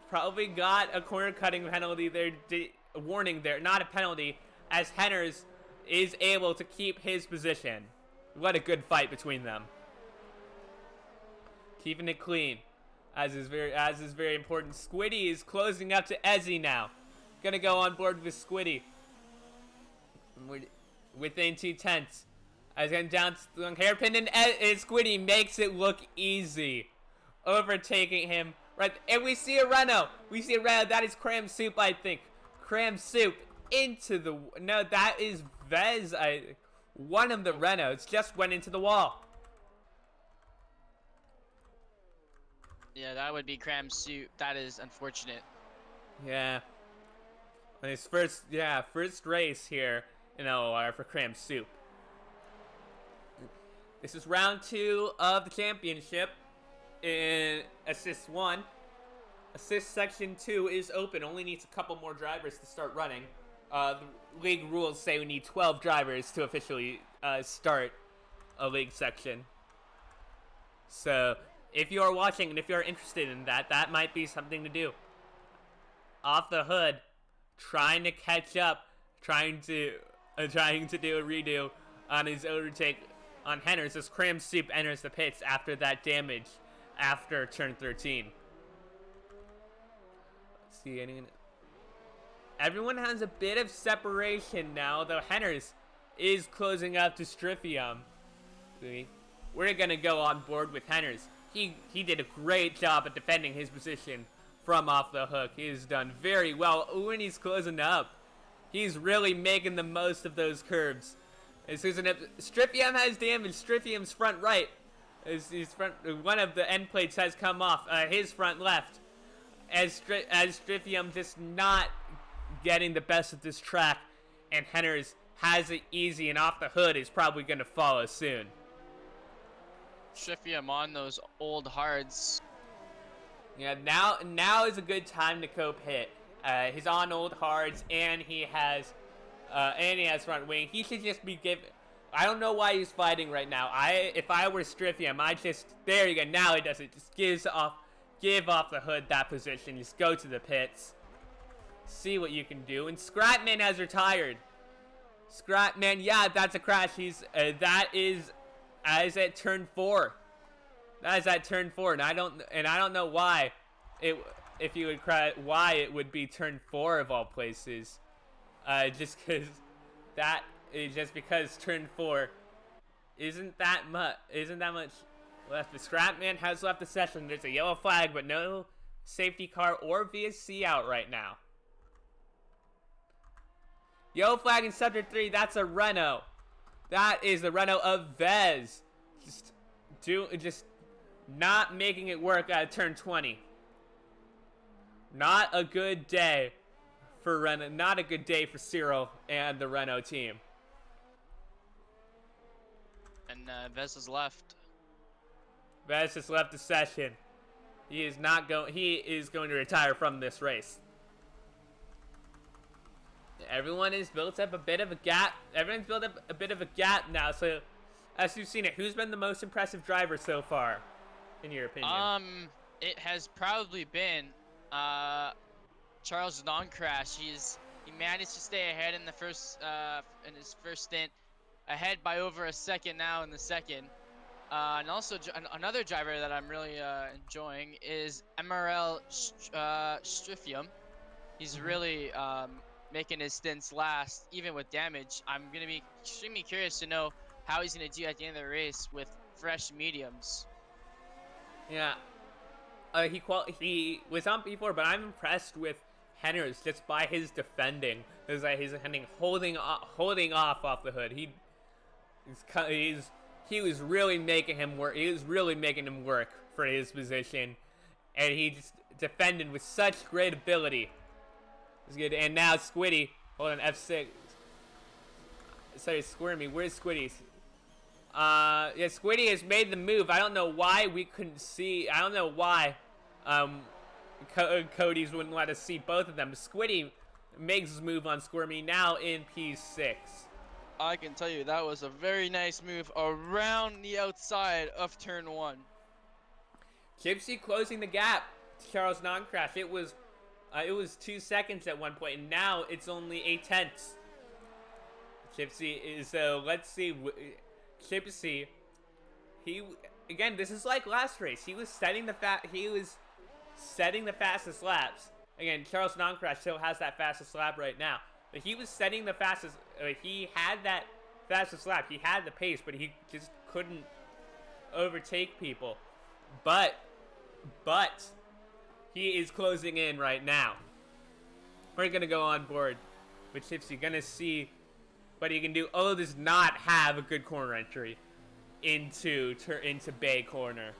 probably got a corner cutting penalty there. Warning there, not a penalty, as Henners is able to keep his position. What a good fight between them. Keeping it clean, as is very important. Squiddy is closing up to Ezzy now. Gonna go on board with Squiddy. Within 2/10. As getting down to the hairpin, and Squiddy makes it look easy, overtaking him. Right, and we see a Renault. That is Cram Soup, I think. Cram Soup into the... No, that is Vez. One of the Renaults just went into the wall. Yeah, that would be Cram Soup. That is unfortunate. Yeah. His first race here in LOR for Cram Soup. This is round 2 of the championship in Assist 1. Assist Section 2 is open. Only needs a couple more drivers to start running. The league rules say we need 12 drivers to officially start a league section. So, if you are watching and if you are interested in that, that might be something to do. Off the Hood, trying to catch up, trying to do a redo on his overtake on Henners as Cram Soup enters the pits after that damage after turn 13. Let's see, everyone has a bit of separation now, though Henners is closing up to Striphium. We're gonna go on board with Henners. He did a great job at defending his position from off the hook. He has done very well. Ooh, and he's closing up. He's really making the most of those curves. Striphium has damage. Striphium's front right. One of the end plates has come off. His front left. As Striphium just not getting the best of this track. And Henners has it easy, and Off the Hood is probably going to follow soon. Striphium on those old hards. Yeah, now is a good time to co-pit. He's on old hards, and he has front wing. He should just be I don't know why he's fighting right now. If I were Stryfium, I just, there you go. Now he does it. Just give off the hood that position. Just go to the pits. See what you can do. And Scrapman has retired. Scrapman, yeah, that's a crash. That is at turn 4. That is at turn 4, and I don't know why if you would cry why it would be turn 4 of all places. Just because turn 4 isn't that much left. The Scrapman has left the session. There's a yellow flag, but no safety car or VSC out right now. Yellow flag in sector 3. That's a Renault. That is the Renault of Vez. Just not making it work at turn 20. Not a good day for Renault. Not a good day for Cyril and the Renault team. And Vez has left. Vez has left the session. He is going to retire from this race. Everyone has built up a bit of a gap. Everyone's built up a bit of a gap now. So, as you've seen it, who's been the most impressive driver so far, in your opinion? It has probably been Charles Non-Crash. He managed to stay ahead in the in his first stint, ahead by over a second now in the second. And also another driver that I'm really enjoying is MRL Stryfium. He's really making his stints last, even with damage. I'm going to be extremely curious to know how he's going to do at the end of the race with fresh mediums. Yeah. He was on P4, but I'm impressed with Henner's just by his defending. His defending holding off the hood. He was really making him work. He was really making him work for his position, and he just defended with such great ability. It's good. And now Squiddy, hold on, F6. Sorry, Squirmy. Where's Squiddy? Yeah, Squiddy has made the move. I don't know why we couldn't see. I don't know why Cody's wouldn't let us see both of them. Squiddy makes his move on Squirmy now in P6. I can tell you that was a very nice move around the outside of turn 1. Gypsy closing the gap to Charles Non-Crash. It was 2 seconds at one point, and now it's only 8/10. Gypsy is, so let's see. Gypsy, again, this is like last race. He was setting the fastest laps. Again, Charles Non-Crash still has that fastest lap right now, but he was setting the fastest. He had that fastest lap. He had the pace, but he just couldn't overtake people. But he is closing in right now. We're gonna go on board with Gypsy. Gonna see what he can do. Oh, does not have a good corner entry into Bay Corner.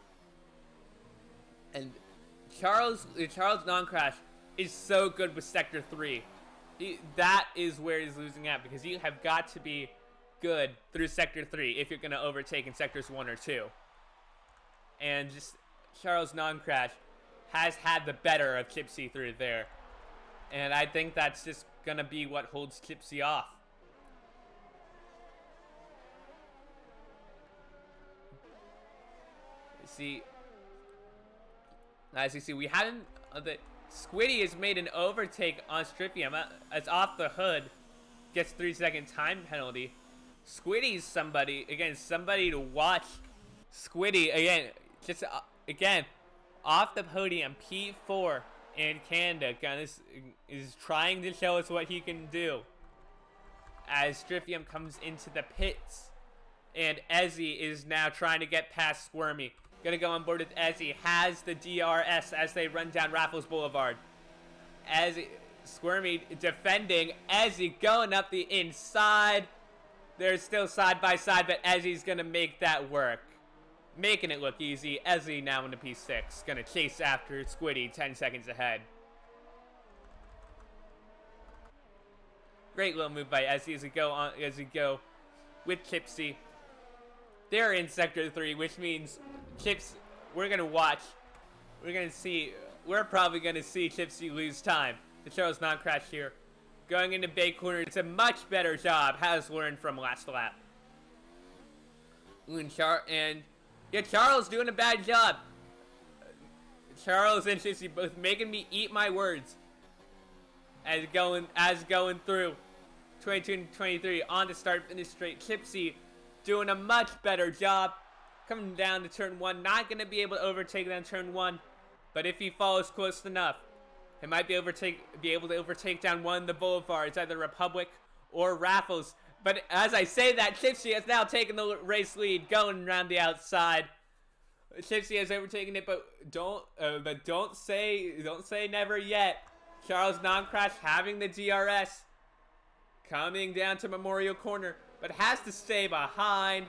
And Charles Non-Crash is so good with Sector 3. That is where he's losing at, because you have got to be good through Sector 3 if you're going to overtake in Sectors 1 or 2. And just Charles Non-Crash has had the better of Gypsy through there. And I think that's just going to be what holds Gypsy off. See, as you see, we haven't. Squiddy has made an overtake on Stryfium as off the hood gets 3-second time penalty. Squiddy's somebody to watch. Squiddy again off the podium, P4 in Canada, is trying to show us what he can do as Stryfium comes into the pits, and Ezzy is now trying to get past Squirmy. Gonna go on board with Ezzy. Has the DRS as they run down Raffles Boulevard. Ezzy, Squirmy defending. Ezzy going up the inside. They're still side by side, but Ezzy's gonna make that work. Making it look easy. Ezzy now into P6. Gonna chase after Squiddy 10 seconds ahead. Great little move by Ezzy as we go with Gypsy. They're in Sector 3, which means we're probably gonna see Gypsy lose time. The Charles Non-Crash here. Going into Bay Corner, it's a much better job, has learned from last lap. And yeah, Charles doing a bad job. Charles and Gypsy both making me eat my words as going through 22 and 23 on the start finish straight. Gypsy doing a much better job coming down to turn 1. Not going to be able to overtake down turn 1, but if he follows close enough, he might be able to overtake down one of the boulevards, either Republic or Raffles. But as I say that, Gypsy has now taken the race lead, going around the outside. Gypsy has overtaken it, but don't say never yet. Charles Non-Crash having the DRS, coming down to Memorial Corner, but has to stay behind.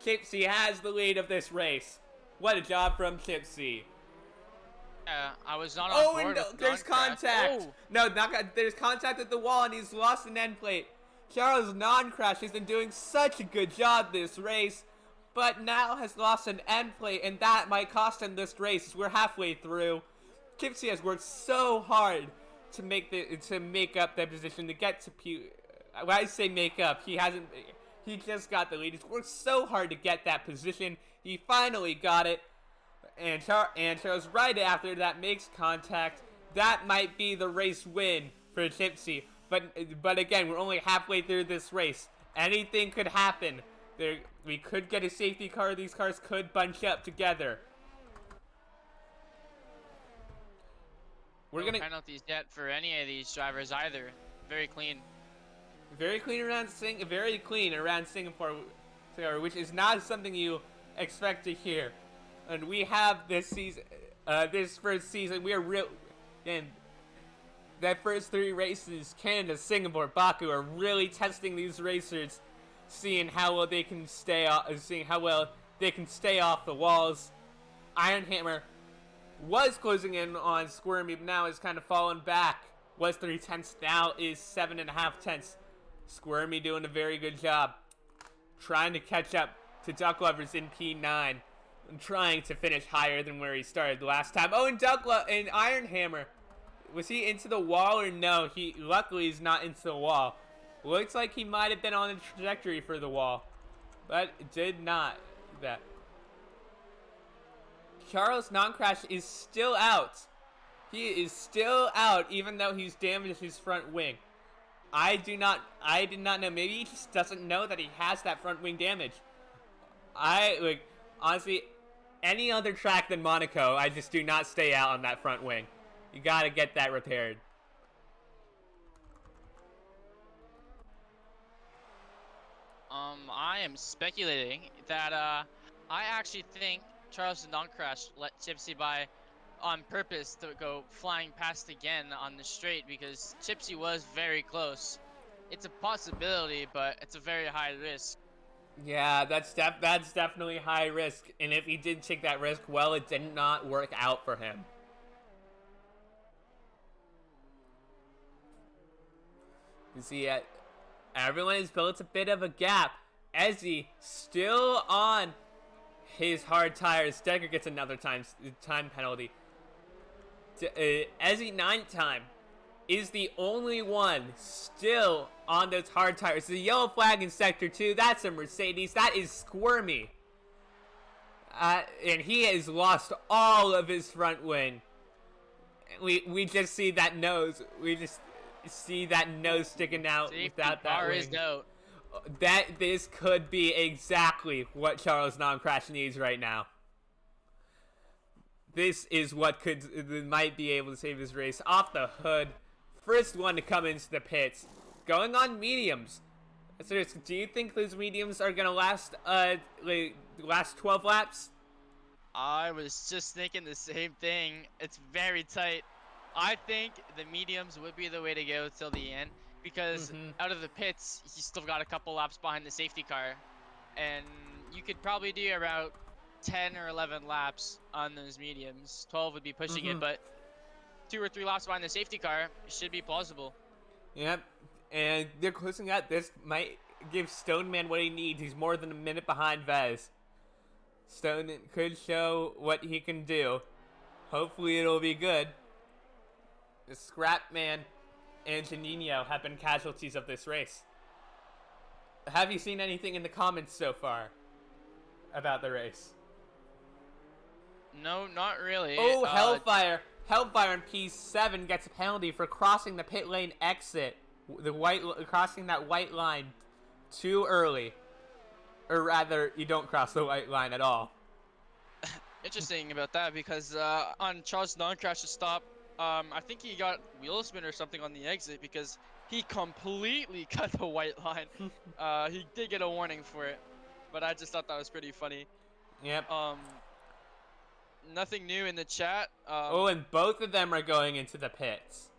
Gypsy has the lead of this race. What a job from Gypsy. I was not on board. And no, there's contact. Oh. No, there's contact at the wall, and he's lost an end plate. Charles Non-Crash has been doing such a good job this race, but now has lost an end plate, and that might cost him this race. We're halfway through. Gypsy has worked so hard to make up that position, to get to when I say make up, he just got the lead. He's worked so hard to get that position. He finally got it. And Charles right after that makes contact. That might be the race win for Gypsy. But again, we're only halfway through this race. Anything could happen. We could get a safety car. These cars could bunch up together. No penalties yet for any of these drivers either. Very clean. Very clean around Singapore, which is not something you expect to hear. And we have this season, this first season, we are real, and that first 3 races, Canada, Singapore, Baku, are really testing these racers, seeing how well they can stay off the walls. Iron Hammer was closing in on Squirmy, but now has kind of fallen back. Was 3/10, now is 7.5. Squirmy doing a very good job, trying to catch up to Duck Lovers in P9. And trying to finish higher than where he started last time. Oh, and Iron Hammer. Was he into the wall or no? Luckily he's not into the wall. Looks like he might have been on a trajectory for the wall, but did not. That. Charles Non-Crash is still out. He is still out, even though he's damaged his front wing. I did not know. Maybe he just doesn't know that he has that front wing damage. Honestly, any other track than Monaco, I just do not stay out on that front wing. You gotta get that repaired. I am speculating that I actually think Charles Non-Crash let Gypsy by on purpose to go flying past again on the straight, because Gypsy was very close. It's a possibility, but it's a very high risk. Yeah, that's definitely high risk, and if he did take that risk, well, it did not work out for him. You see, everyone has built a bit of a gap. Ezzy still on his hard tires. Decker gets another time penalty. Ezzy 9th time is the only one still on those hard tires. The yellow flag in Sector 2, that's a Mercedes. That is Squirmy. And he has lost all of his front wing. We just see that nose. We just see that nose sticking out without that wing. This could be exactly what Charles Non-Crash needs right now. This is what might be able to save his race. Off the hood. First one to come into the pits. Going on mediums. So do you think those mediums are going to last 12 laps? I was just thinking the same thing. It's very tight. I think the mediums would be the way to go till the end, because out of the pits, he's still got a couple laps behind the safety car. And you could probably do around 10 or 11 laps on those mediums. 12 would be pushing it, but 2 or 3 laps behind the safety car should be plausible. Yep, and they're closing out. This might give Stoneman what he needs. He's more than a minute behind Vez. Stone could show what he can do. Hopefully it'll be good. The Scrapman and Janino have been casualties of this race. Have you seen anything in the comments so far? about the race? No, not really. Oh, Hellfire! Hellfire in P7 gets a penalty for crossing the pit lane exit. Crossing that white line too early. Or rather, you don't cross the white line at all. Interesting about that because on Charles non-crash's stop, I think he got wheel spin or something on the exit because he completely cut the white line. He did get a warning for it, but I just thought that was pretty funny. Yep. Nothing new in the chat. Oh, and both of them are going into the pits.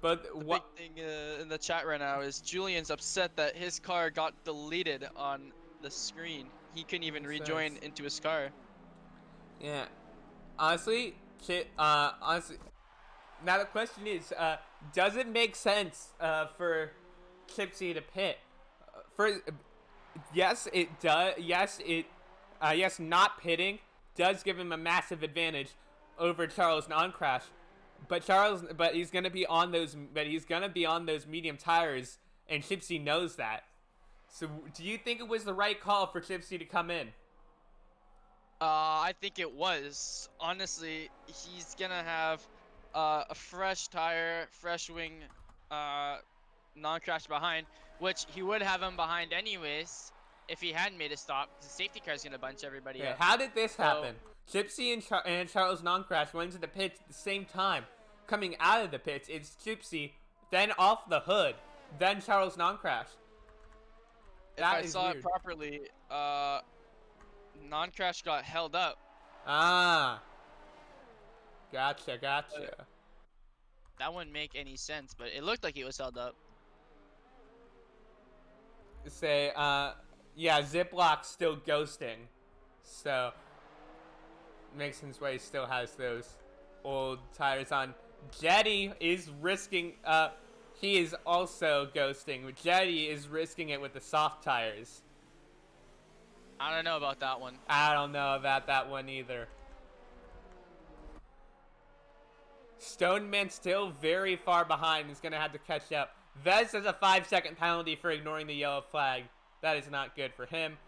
But the big thing in the chat right now is Julian's upset that his car got deleted on the screen. He couldn't even rejoin into his car. Yeah. Honestly, honestly, now the question is, does it make sense for Chipsy to pit? Yes, it does. Yes, not pitting does give him a massive advantage over Charles non-crash. But he's gonna be on those medium tires, and Chipsy knows that. So, do you think it was the right call for Chipsy to come in? I think it was. Honestly, he's gonna have a fresh tire, fresh wing, non-crash behind, which he would have him behind anyways if he hadn't made a stop. The safety car's gonna bunch everybody up. How did this happen? Chipsy and Charles non-crash went into the pits at the same time. Coming out of the pits, it's Chipsy, then off the hood, then Charles non-crash. If I saw it properly, non-crash got held up. Ah. Gotcha. That wouldn't make any sense, but it looked like he was held up. Yeah, Ziplock's still ghosting. So, makes sense why he still has those old tires on. Jetty is risking, he is also ghosting. Jetty is risking it with the soft tires. I don't know about that one. I don't know about that one either. Stoneman still very far behind. He's going to have to catch up. Vez has a 5-second penalty for ignoring the yellow flag. That is not good for him.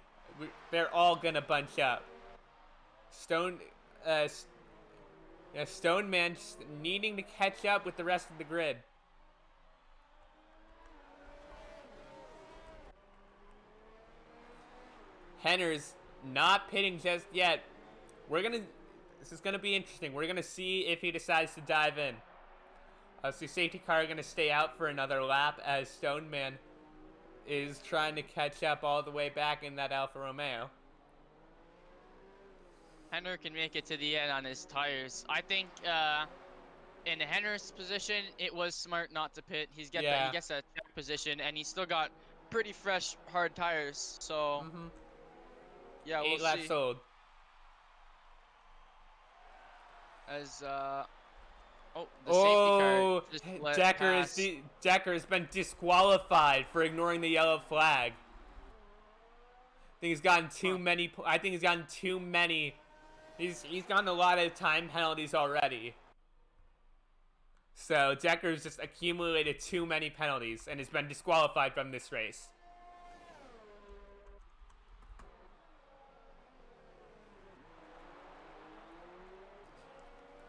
They're all going to bunch up. Stoneman just needing to catch up with the rest of the grid. Henner's not pitting just yet. This is gonna be interesting. We're gonna see if he decides to dive in. So safety car gonna stay out for another lap as Stoneman is trying to catch up all the way back in that Alfa Romeo. Henner can make it to the end on his tires. I think in Henner's position, it was smart not to pit. He gets a check position, and he's still got pretty fresh, hard tires. So, yeah, we'll 8 laps see. old. As the safety car just let pass. Decker has been disqualified for ignoring the yellow flag. I think he's gotten too many. He's gotten a lot of time penalties already. So Decker's just accumulated too many penalties and has been disqualified from this race.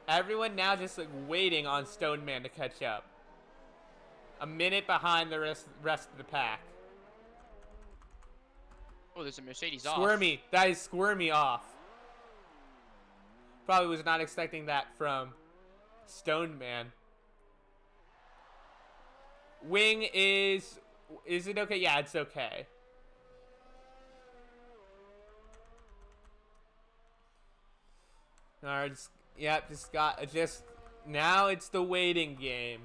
Everyone now just waiting on Stoneman to catch up. A minute behind the rest of the pack. Oh, there's a Mercedes off. Squirmy. That is Squirmy off. Probably was not expecting that from Stoneman. Wing is it okay? Yeah, it's okay. Alright, now it's the waiting game.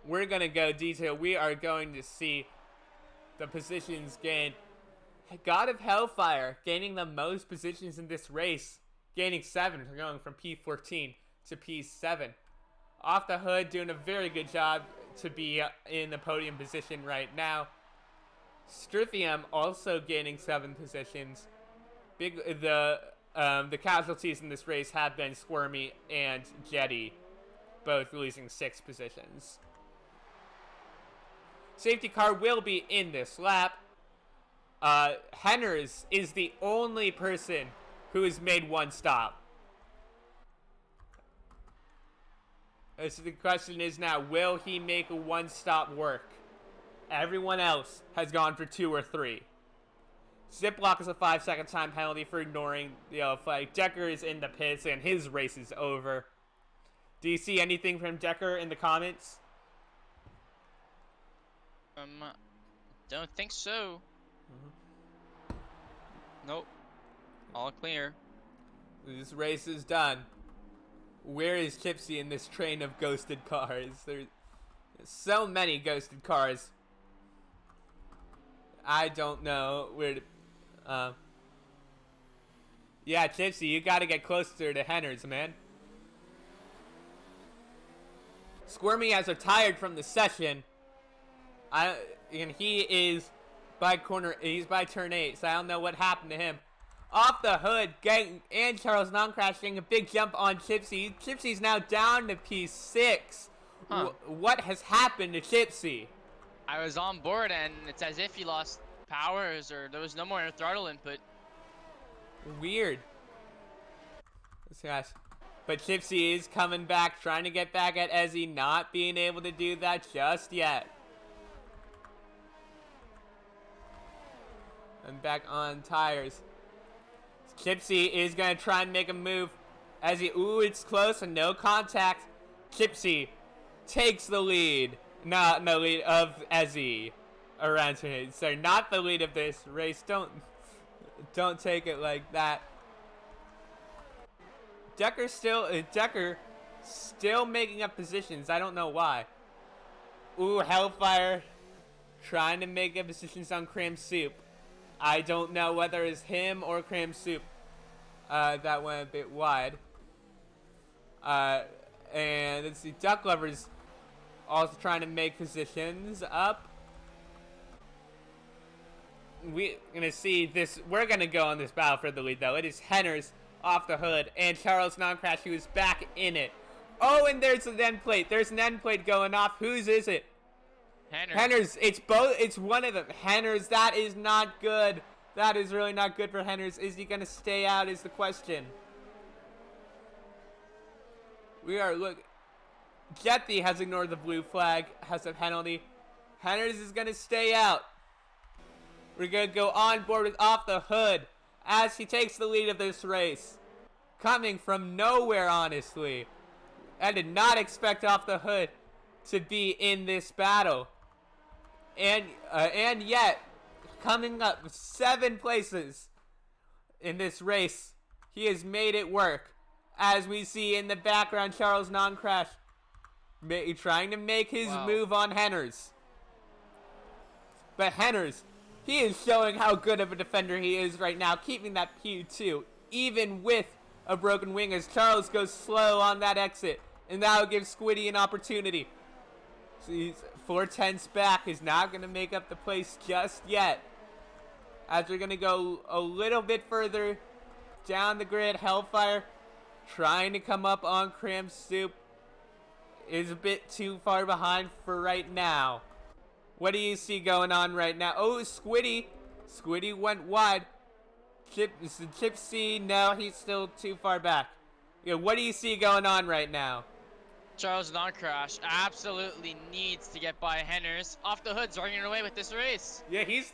We're gonna go detail. We are going to see the positions gained. God of Hellfire gaining the most positions in this race, gaining 7, going from P14 to P7. Off the hood, doing a very good job to be in the podium position right now. Strithium also gaining 7 positions. The casualties in this race have been Squirmy and Jetty, both losing 6 positions. Safety car will be in this lap. Henners is the only person who has made one stop. So the question is now, will he make a one-stop work? Everyone else has gone for 2 or 3. Ziplock is a 5-second time penalty for ignoring the yellow flag. Decker is in the pits and his race is over. Do you see anything from Decker in the comments? Don't think so. Nope. All clear. This race is done. Where is Gypsy in this train of ghosted cars? There's so many ghosted cars. I don't know where to... Yeah, Gypsy, you gotta get closer to Henners, man. Squirmy has retired from the session. And he is by he's by turn 8, so I don't know what happened to him. Off the hood, and Charles non-crashing a big jump on Gypsy. Gypsy's now down to P6. Huh. What has happened to Gypsy? I was on board and it's as if he lost powers or there was no more throttle input. Weird. Gosh. But Gypsy is coming back, trying to get back at Ezzy, not being able to do that just yet. And back on tires. Gypsy is going to try and make a move. Ooh, it's close and no contact. Gypsy takes the lead. Not the lead of Ezzy around here. So not the lead of this race. Don't take it like that. Decker still making up positions. I don't know why. Ooh, Hellfire trying to make up positions on Cram Soup. I don't know whether it's him or Cram Soup. That went a bit wide. And let's see, Duck Lovers also trying to make positions up. We're gonna see this. We're gonna go on this battle for the lead, though. It is Henners off the hood and Charles non-crash, who is back in it. Oh, and there's an end plate. There's an end plate going off. Whose is it? Henners. It's both. It's one of them. Henners. That is not good. That is really not good for Henners. Is he gonna stay out? Is the question. We are Jetty has ignored the blue flag. Has a penalty. Henners is gonna stay out. We're gonna go on board with Off the Hood as he takes the lead of this race. Coming from nowhere, honestly. I did not expect Off the Hood to be in this battle. And yet, coming up 7 places in this race, he has made it work. As we see in the background, Charles non-crash trying to make his move on Henners. But Henners, he is showing how good of a defender he is right now, keeping that P2, even with a broken wing, as Charles goes slow on that exit. And that will give Squiddy an opportunity. So he's 4/10 back, is not going to make up the place just yet. As we're going to go a little bit further down the grid, Hellfire trying to come up on Cram Soup is a bit too far behind for right now. What do you see going on right now? Oh, Squiddy. Squiddy went wide. Gypsy, no, he's still too far back. Yeah, what do you see going on right now? Charles non-crash absolutely needs to get by Henners. Off the Hood's running away with this race. Yeah, he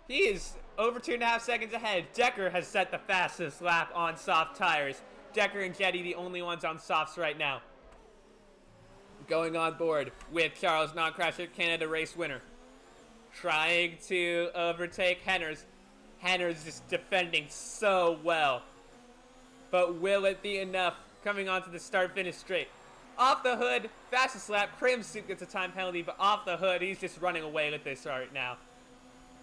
is over 2.5 seconds ahead. Decker has set the fastest lap on soft tires. Decker and Jetty the only ones on softs right now. Going on board with Charles non-crasher, Canada race winner. Trying to overtake Henners. Henners just defending so well. But will it be enough? Coming onto the start-finish straight. Off the Hood, fastest lap. Crim Soup gets a time penalty, but Off the Hood, he's just running away with this right now.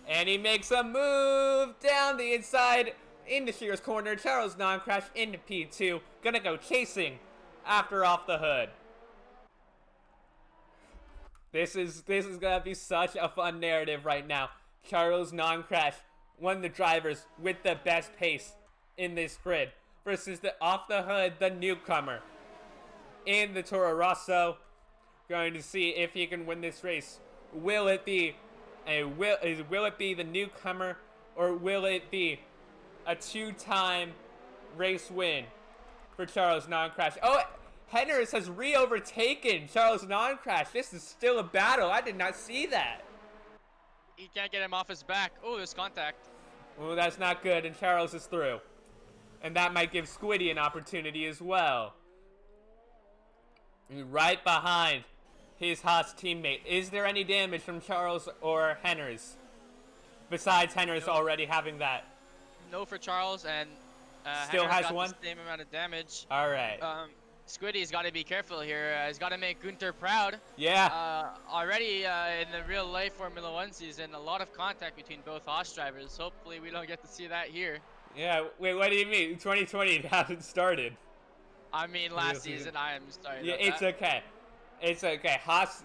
And he makes a move down the inside into Shearer's corner. Charles non-crash into P2. Gonna go chasing after Off the Hood. This is gonna be such a fun narrative right now. Charles non-crash, one of the drivers with the best pace in this grid, versus the Off the Hood, the newcomer in the Toro Rosso. Going to see if he can win this race Will it be will it be the newcomer, or will it be a two-time race win for Charles Non-Crash? Oh, Henners has re-overtaken Charles Non-Crash. This is still a battle. I did not see that. He can't get him off his back. Oh, there's contact. Well, that's not good, and Charles is through. And that might give Squiddy an opportunity as well. Right behind his Haas teammate. Is there any damage from Charles or Henners? Besides Henners already having that. No for Charles, and still Henner's has got one? the same amount of damage. All right. Squiddy's got to be careful here. He's got to make Gunter proud. Yeah. Already in the real life Formula 1 season, a lot of contact between both Haas drivers. Hopefully we don't get to see that here. Yeah, wait, what do you mean? 2020 hasn't started. I mean, last season. I am sorry. Yeah, it's okay. It's okay. Haas,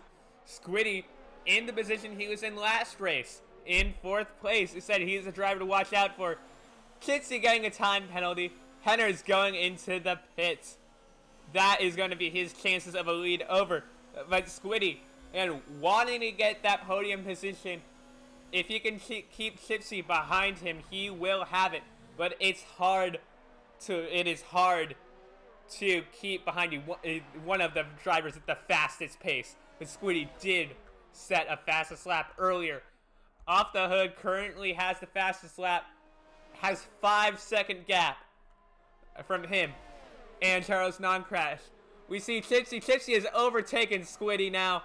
Squiddy, in the position he was in last race, in 4th place. He said he's a driver to watch out for. Kitsy getting a time penalty. Henner's going into the pits. That is going to be his chances of a lead over. But Squiddy, and wanting to get that podium position, if he can keep Chipsy behind him, he will have it. But it is hard to keep behind you, one of the drivers at the fastest pace. But Squiddy did set a fastest lap earlier. Off the Hood currently has the fastest lap, has 5-second gap from him and Charles Non-Crash. We see Chipsy. Chipsy has overtaken Squiddy now.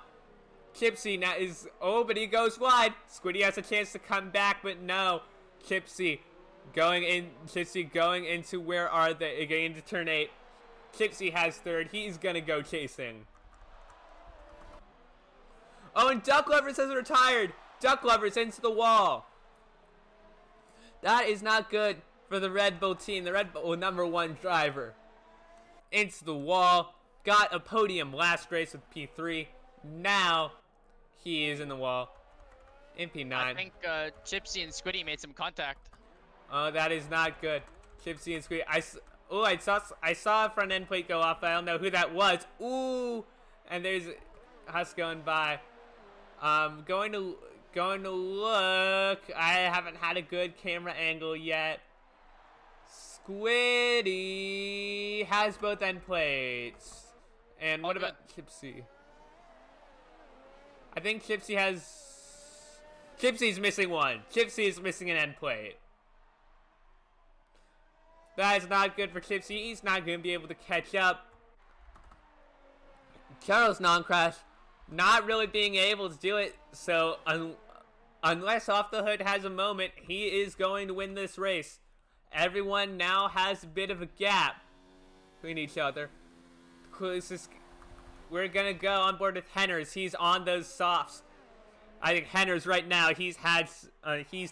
Chipsy now is, but he goes wide. Squiddy has a chance to come back, but no. Chipsy going into, where are they? Going into turn 8. Chipsy has 3rd. He's gonna go chasing. Oh, and Duck Lovers has retired. Duck Lovers into the wall. That is not good for the Red Bull team. The Red Bull #1 driver. Into the wall. Got a podium last race with P3. Now he is in the wall in P9. I think Chipsy and Squiddy made some contact. Oh, that is not good. Chipsy and Squiddy. I saw a front end plate go off. I don't know who that was. Ooh, and there's us going by. Going to look. I haven't had a good camera angle yet. Squiddy has both end plates. And what about Chipsy? I think Chipsy's missing one. Chipsy is missing an end plate. That is not good for Chipsy. He's not going to be able to catch up. Charles Non-Crash not really being able to do it. So unless Off the Hood has a moment, he is going to win this race. Everyone now has a bit of a gap between each other. We're going to go on board with Henners. He's on those softs. I think Henners right now, he's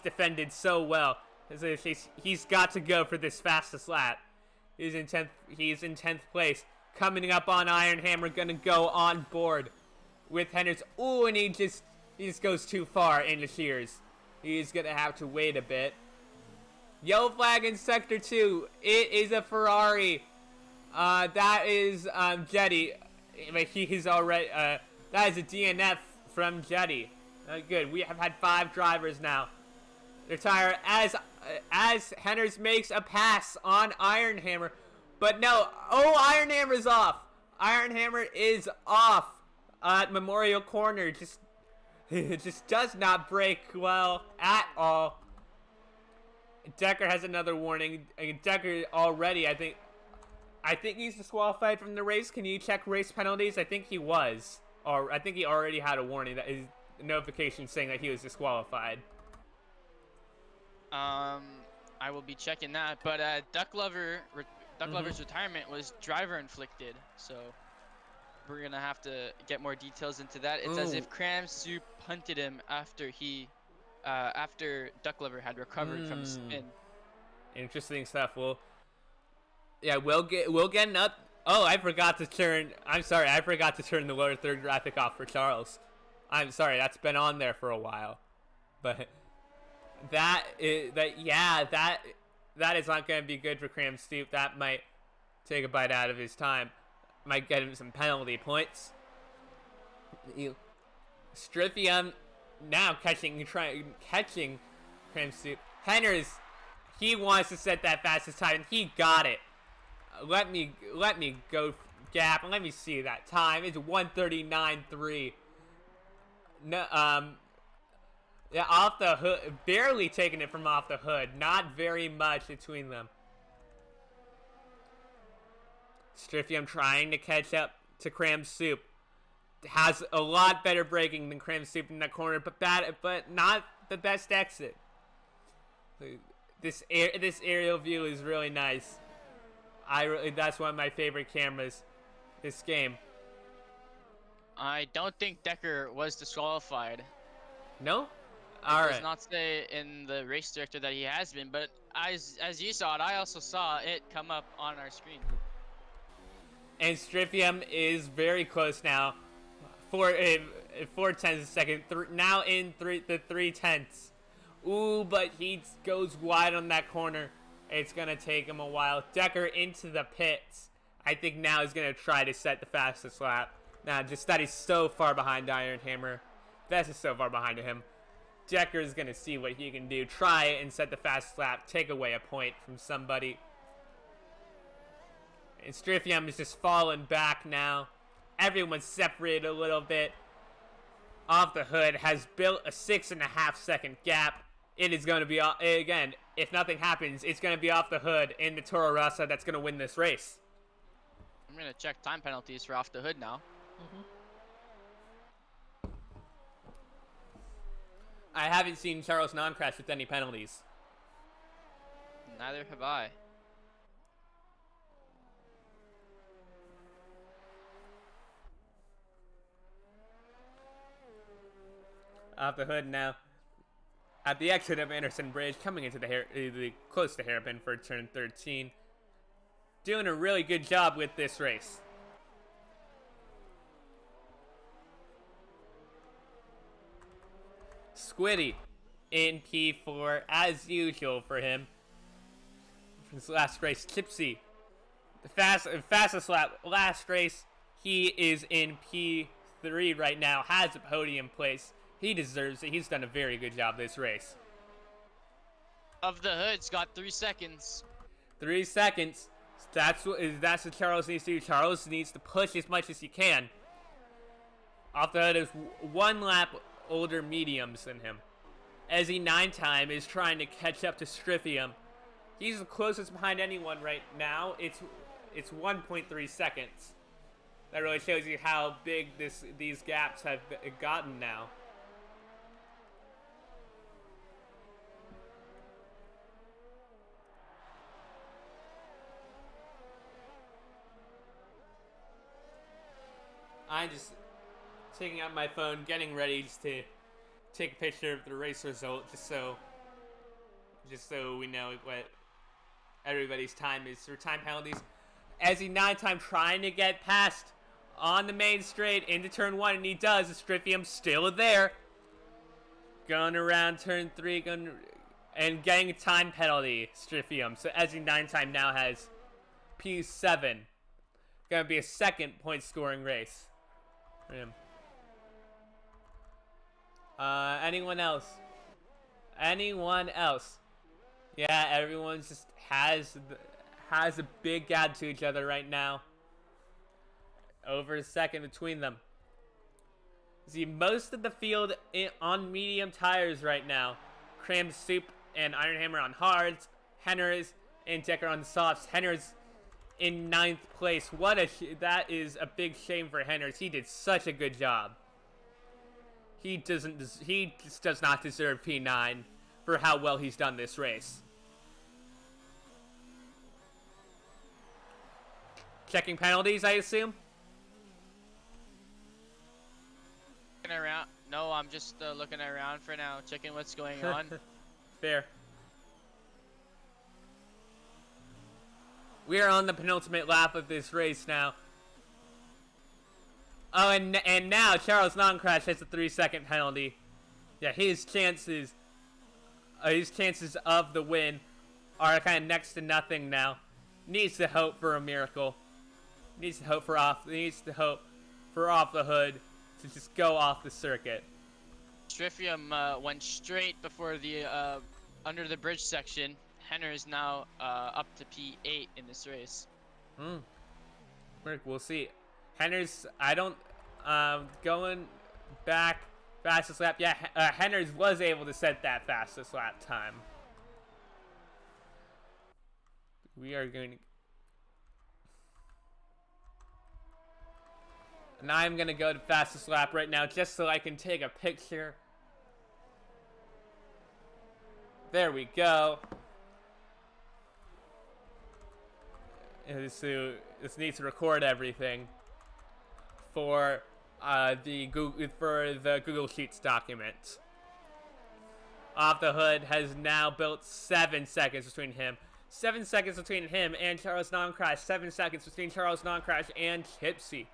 defended so well. He's got to go for this fastest lap. He's in 10th place. Coming up on Iron Hammer, gonna go on board with Henners. Ooh, and he just goes too far into Shears. He's gonna have to wait a bit. Yellow flag in Sector 2. It is a Ferrari. That is Jetty. But he's already that is a DNF from Jetty. Good. We have had 5 drivers now retire as Henners makes a pass on Iron Hammer. But no, Iron Hammer is off. Iron Hammer is off at Memorial Corner. Just does not brake well at all. Decker has another warning. Decker already, I think he's disqualified from the race. Can you check race penalties? I think he was. Or I think he already had a warning, that is a notification saying that he was disqualified. I will be checking that, but Duck Lover's retirement was driver inflicted, so we're gonna have to get more details into that. It's as if Cram Soup punted him after Duck Lover had recovered from a spin. Interesting stuff. We'll get an up. Oh, I forgot to turn the lower third graphic off for Charles. I'm sorry, that's been on there for a while, but that is not going to be good for Cram Stoop. That might take a bite out of his time. Might get him some penalty points. Strithium now catching Cram Soup. Henners, he wants to set that fastest time, and he got it. Let me go gap. Let me see that time. It's 1:39.3. No, yeah, off the hood, barely taking it from off the hood. Not very much between them. Strithium trying to catch up to Cram Soup. Has a lot better braking than Cram Soup in that corner, but not the best exit. This aerial view is really nice. That's one of my favorite cameras this game. I don't think Decker was disqualified. No? It All does right. not say in the race director that he has been, but as you saw it, I also saw it come up on our screen. And Strithium is very close now. 4/10 a second. Now in the 3/10. Ooh, but he goes wide on that corner. It's going to take him a while. Decker into the pits. I think now he's going to try to set the fastest lap. Now, just that he's so far behind Iron Hammer. Vest is so far behind him. Decker is going to see what he can do. Try it and set the fastest lap. Take away a point from somebody. And Strithium is just falling back now. Everyone's separated a little bit. Off the hood has built a 6.5 second gap. It is going to be, again, if nothing happens, it's going to be off the hood in the Toro Rosso that's going to win this race. I'm going to check time penalties for off the hood now. I haven't seen Charles non-crash with any penalties. Neither have I. Off the hood now. At the exit of Anderson Bridge, coming into the close to hairpin for turn 13. Doing a really good job with this race. Squiddy in P4 as usual for him. For his last race, Tipsy, the fastest lap last race. He is in P3 right now. Has a podium place. He deserves it. He's done a very good job this race. Of the hood's got 3 seconds. 3 seconds. That's what Charles needs to do. Charles needs to push as much as he can. Off the hood is 1 lap older mediums than him. Ezzy 9-time is trying to catch up to Strithium. He's the closest behind anyone right now. It's 1.3 seconds. That really shows you how big these gaps have gotten now. I'm just taking out my phone, getting ready just to take a picture of the race result, just so we know what everybody's time is for time penalties. Ezzy 9-time trying to get past on the main straight into turn 1, and he does. Strithium still there. Going around turn 3, and getting a time penalty, Strithium. So Ezzy 9-time now has P7. Gonna be a second point scoring race for him. Anyone else? Anyone else? Yeah, everyone just has a big gap to each other right now. Over a second between them. See, most of the field on medium tires right now. Cram Soup and Iron Hammer on hards. Henners and Decker on softs. Henners in 9th place. That is a big shame for Henners. He did such a good job. He just does not deserve P9 for how well he's done this race. Checking penalties, I assume? Looking around. No, I'm just looking around for now, checking what's going on. Fair. We are on the penultimate lap of this race now. Oh, and now Charles non-crash has a 3-second penalty. Yeah, his chances of the win are kind of next to nothing now. Needs to hope for a miracle. Needs to hope for off the hood to just go off the circuit. Strifium went straight before the under the bridge section. Henner is now up to P8 in this race. We'll see. Henner's, I don't, going back, fastest lap. Yeah, Henner's was able to set that fastest lap time. We are going to... And I'm going to go to fastest lap right now just so I can take a picture. There we go. And so this needs to record everything for the Google Sheets document. Off the Hood has now built 7 seconds between him. 7 seconds between him and Charles Noncrash. 7 seconds between Charles Noncrash and Chipsy.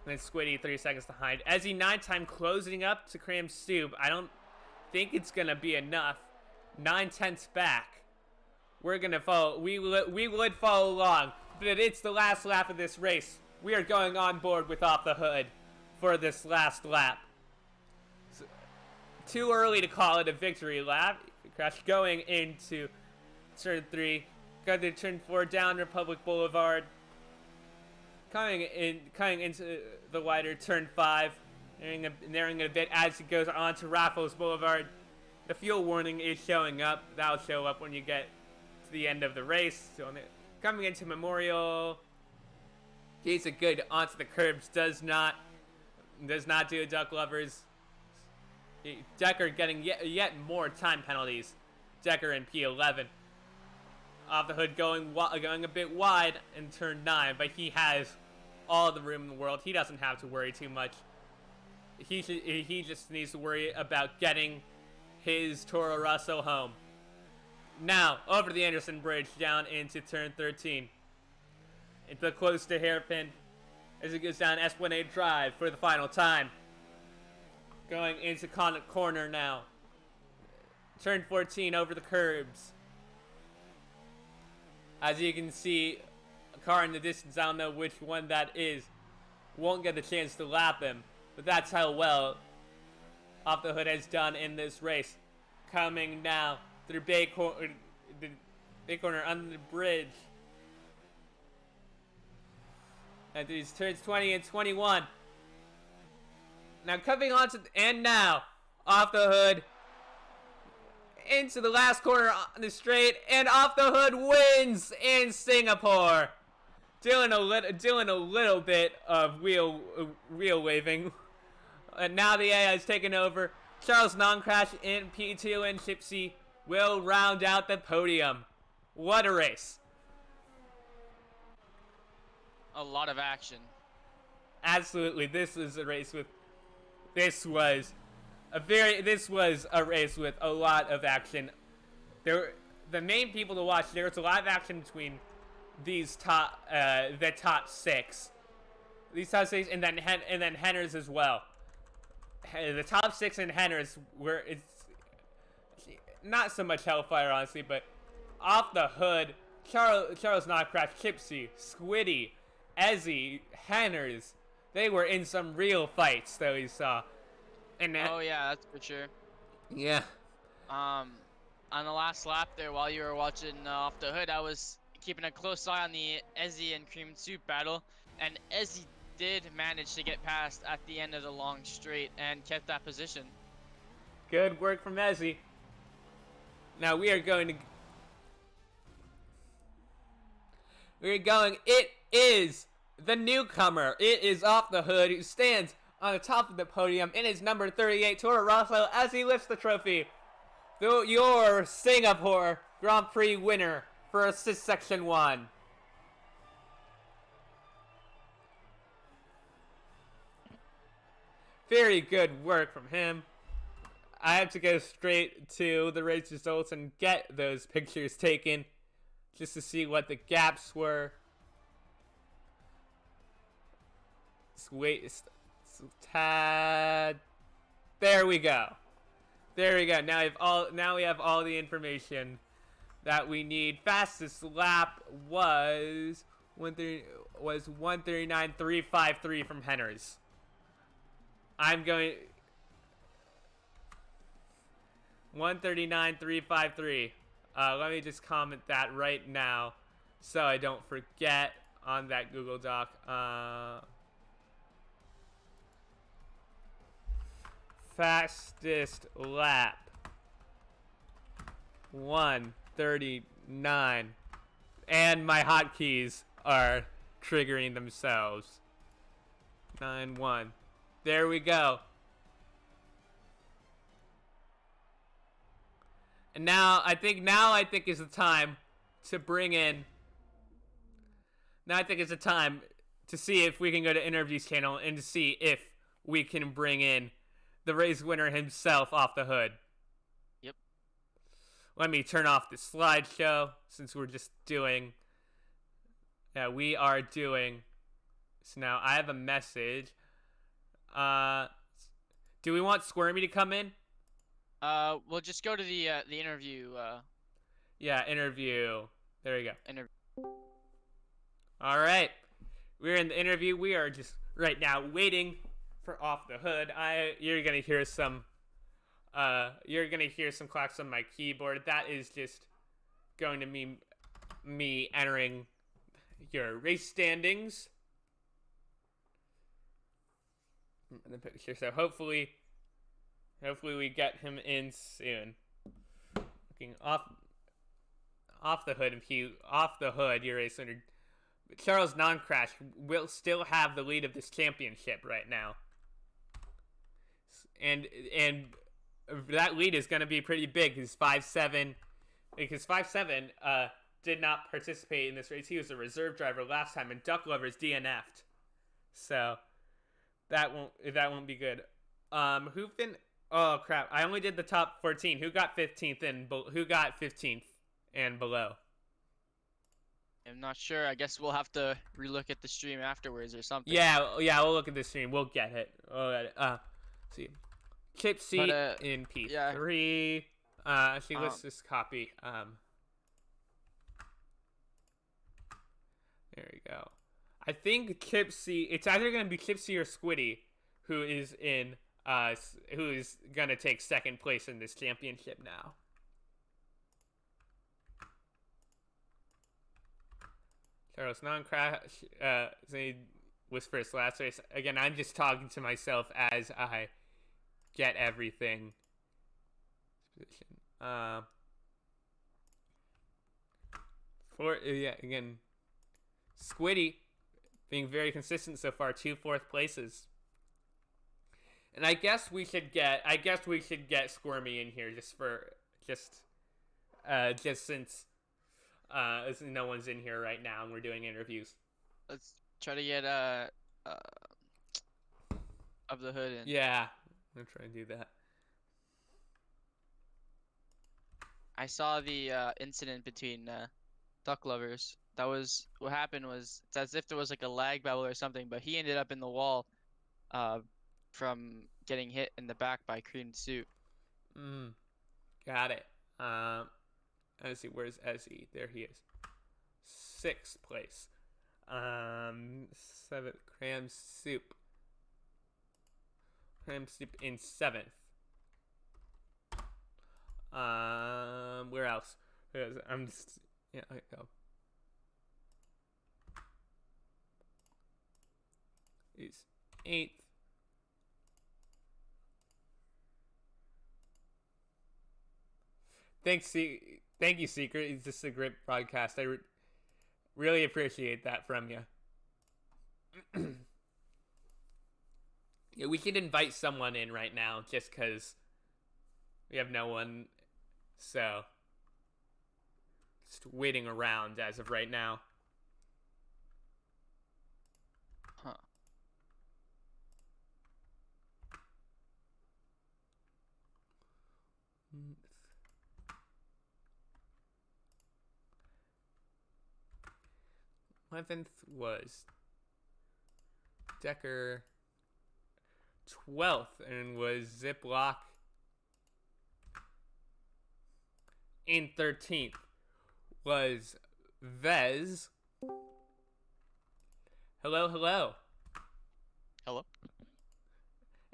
And Squiddy 3 seconds behind. Ezzy 9-time closing up to Cram Stoop. I don't think it's gonna be enough. 9/10 back. We're gonna follow. We would follow along, but it's the last lap of this race. We are going on board with Off the Hood for this last lap. So, too early to call it a victory lap. Crash going into turn 3. Got to turn 4 down Republic Boulevard. Coming into the wider turn 5, narrowing it a bit as it goes on to Raffles Boulevard. The fuel warning is showing up. That'll show up when you get to the end of the race. So coming into Memorial, he's a good onto the curbs. Does not do Duck Lovers. Decker getting yet more time penalties. Decker in P11. Off the Hood going a bit wide in turn 9, but he has all the room in the world. He doesn't have to worry too much. He just needs to worry about getting his Toro Rosso home. Now, over the Anderson Bridge, down into turn 13. Into close to hairpin as it goes down Esplanade Drive for the final time. Going into corner now. Turn 14 over the curbs. As you can see, a car in the distance, I don't know which one that is, won't get the chance to lap him, but that's how well Off the Hood has done in this race. Coming now through the Bay Corner under the bridge. And these turns 20 and 21. Now coming on to, and now, Off the Hood into the last corner on the straight, and Off the Hood wins in Singapore. Doing a little bit of wheel waving. And now the AI has taken over. Charles Noncrash in P2 and Chipsy will round out the podium. What a race. A lot of action. Absolutely, this was a race with a race with a lot of action. The main people to watch, there was a lot of action between these the top 6. These top 6 and then Henner's as well. The top 6 and Henner's were, it's not so much Hellfire honestly, but Off the Hood, Charles Noncrash, Chipsy, Squiddy, Ezzy, Henner's, they were in some real fights that we saw. And oh yeah, that's for sure. Yeah. On the last lap there, while you were watching Off the Hood, I was keeping a close eye on the Ezzy and Cream Soup battle, and Ezzy did manage to get past at the end of the long straight and kept that position. Good work from Ezzy. Now it is the newcomer. It is Off the Hood, who stands on the top of the podium in his number 38 Toro Rosso as he lifts the trophy. Your Singapore Grand Prix winner for Assist Section 1. Very good work from him. I have to go straight to the race results and get those pictures taken just to see what the gaps were. Wait, tad. There we go. Now we have all the information that we need. Fastest lap was 1:39.353 from Henner's. I'm going 139.353. Let me just comment that right now so I don't forget on that Google Doc. Fastest lap 139, and my hotkeys are triggering themselves. 9-1. There we go. And now I think is the time to bring in. Now I think it's the time to see if we can go to interviews channel and to see if we can bring in the race winner himself off the hood. Yep. Let me turn off the slideshow since we're just doing. Yeah, we are doing. So now I have a message. Do we want Squirmy to come in? We'll just go to the interview. Yeah, interview. There we go. Interview. All right, we're in the interview. We are just right now waiting for off the hood. You're gonna hear some. You're gonna hear some clocks on my keyboard. That is just going to mean me entering your race standings. And the picture. So hopefully we get him in soon. Looking off the hood. Off the hood, your race winner Charles Non-Crash will still have the lead of this championship right now. And that lead is going to be pretty big because 5-7 did not participate in this race. He was a reserve driver last time, and Duck Lovers DNF'd. So that won't be good. Oh crap, I only did the top 14. Who got 15th and below? I'm not sure. I guess we'll have to relook at the stream afterwards or something. Yeah, we'll look at the stream. We'll get it. See. Chipsy in P3. Yeah. Let's just copy. There we go. I think Chipsy. It's either gonna be Chipsy or Squiddy, who is gonna take second place in this championship now. Charles Non-Crash was first last race. Again, I'm just talking to myself as I get everything. Again, Squiddy being very consistent so far, 2 fourth places. And I guess we should get Squirmy in here just since no one's in here right now and we're doing interviews. Let's try to get of the hood in. Yeah, I'm gonna try and do that. I saw the incident between Duck Lovers. That was what happened. It's as if there was like a lag bubble or something, but he ended up in the wall from getting hit in the back by Cream Suit. Got it. Let's see, where's Ezzy? There he is. 6th place. 7th, Cram Soup. Cram Soup in 7th. Where else? I'm just, yeah, I go. He's 8th. Thank you, Secret. It's just a great broadcast. I really appreciate that from you. Yeah, we could invite someone in right now just because we have no one. So, just waiting around as of right now. Huh. Eleventh was Decker. 12th and was Ziploc. And 13th was Vez. Hello. Hello.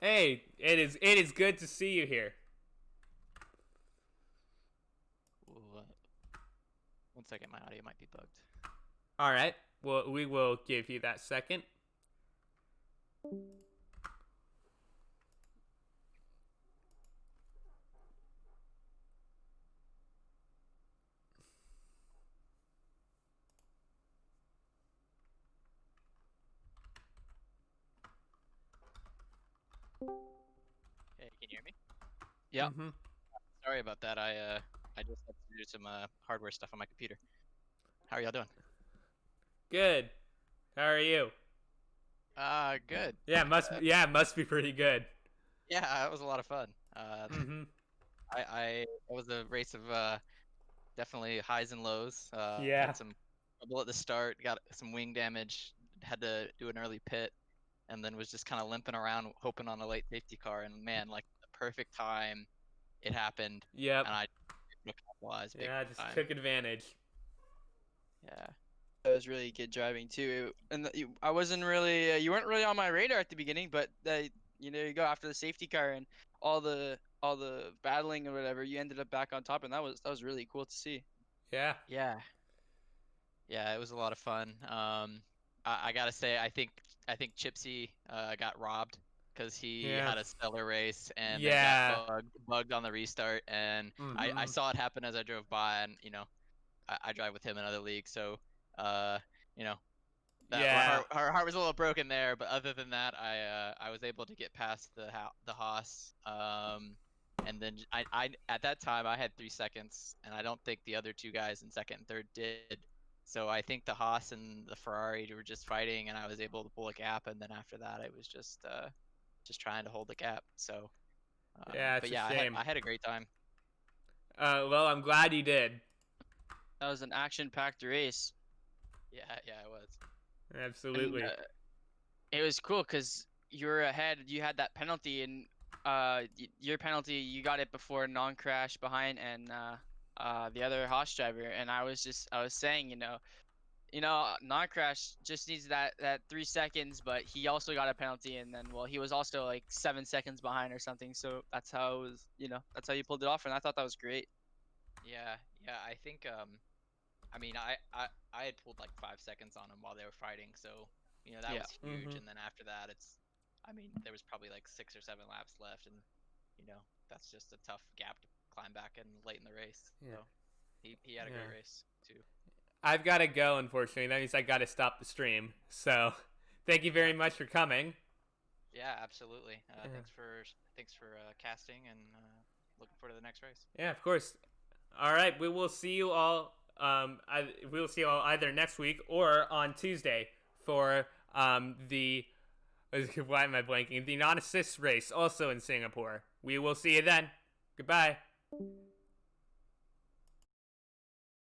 Hey, it is good to see you here. Ooh, 1 second, my audio might be bugged. All right. Well, we will give you that second. Hey, can you hear me? Yeah. Mm-hmm. Sorry about that. I just had to do some hardware stuff on my computer. How are y'all doing? Good. How are you? Good. Yeah, it must be pretty good. Yeah, it was a lot of fun. Mm-hmm. It was a race of definitely highs and lows. Yeah. Had some trouble at the start, got some wing damage, had to do an early pit, and then was just kind of limping around hoping on a late safety car. And man, like the perfect time it happened, Yep. and I capitalized big Yeah, just time. took advantage. Yeah. That was really good driving too. And I wasn't really, you weren't really on my radar at the beginning, but there you go after the safety car and all the battling or whatever, you ended up back on top, and that was really cool to see. Yeah. Yeah, yeah, it was a lot of fun. I gotta say, I think Chipsy got robbed because he Yeah. had a stellar race and then got Yeah. bugged on the restart, and I Mm-hmm. saw it happen as I drove by, and I drive with him in other leagues, so uh you know that my Yeah. heart was a little broken there, but other than that, I was able to get past the Haas, and then I at that time I had 3 seconds, and I don't think the other two guys in second and third did. So I think the Haas and the Ferrari were just fighting, and I was able to pull a gap, and then after that, I was just trying to hold the gap. So, Yeah, but it's a yeah, shame. I had a great time. Well, I'm glad you did. That was an action-packed race, Yeah, yeah, it was. and Absolutely. it was cool because you were ahead. You had that penalty, and your penalty, you got it before non-crash behind, and the other Haas driver. And I was saying, non-crash just needs that 3 seconds, but he also got a penalty, and then well, he was also like 7 seconds behind or something. So that's how it was. That's how you pulled it off, and I thought that was great. Yeah, yeah, I think I mean, I had pulled like 5 seconds on them while they were fighting, so that Yeah. was huge. Mm-hmm. And then after that, I mean, there was probably like 6 or 7 laps left, and that's just a tough gap to climb back in late in the race. Yeah. So he had a great Yeah. race too. I've got to go, unfortunately. That means I got to stop the stream. So, thank you Yeah, very much for coming. yeah, absolutely. Yeah. Thanks for casting, and looking forward to the next race. Yeah, of course. All right, we will see you all. We will see you all either next week or on Tuesday for the. Why am I blanking? The non-assist race, also in Singapore. We will see you then. Goodbye.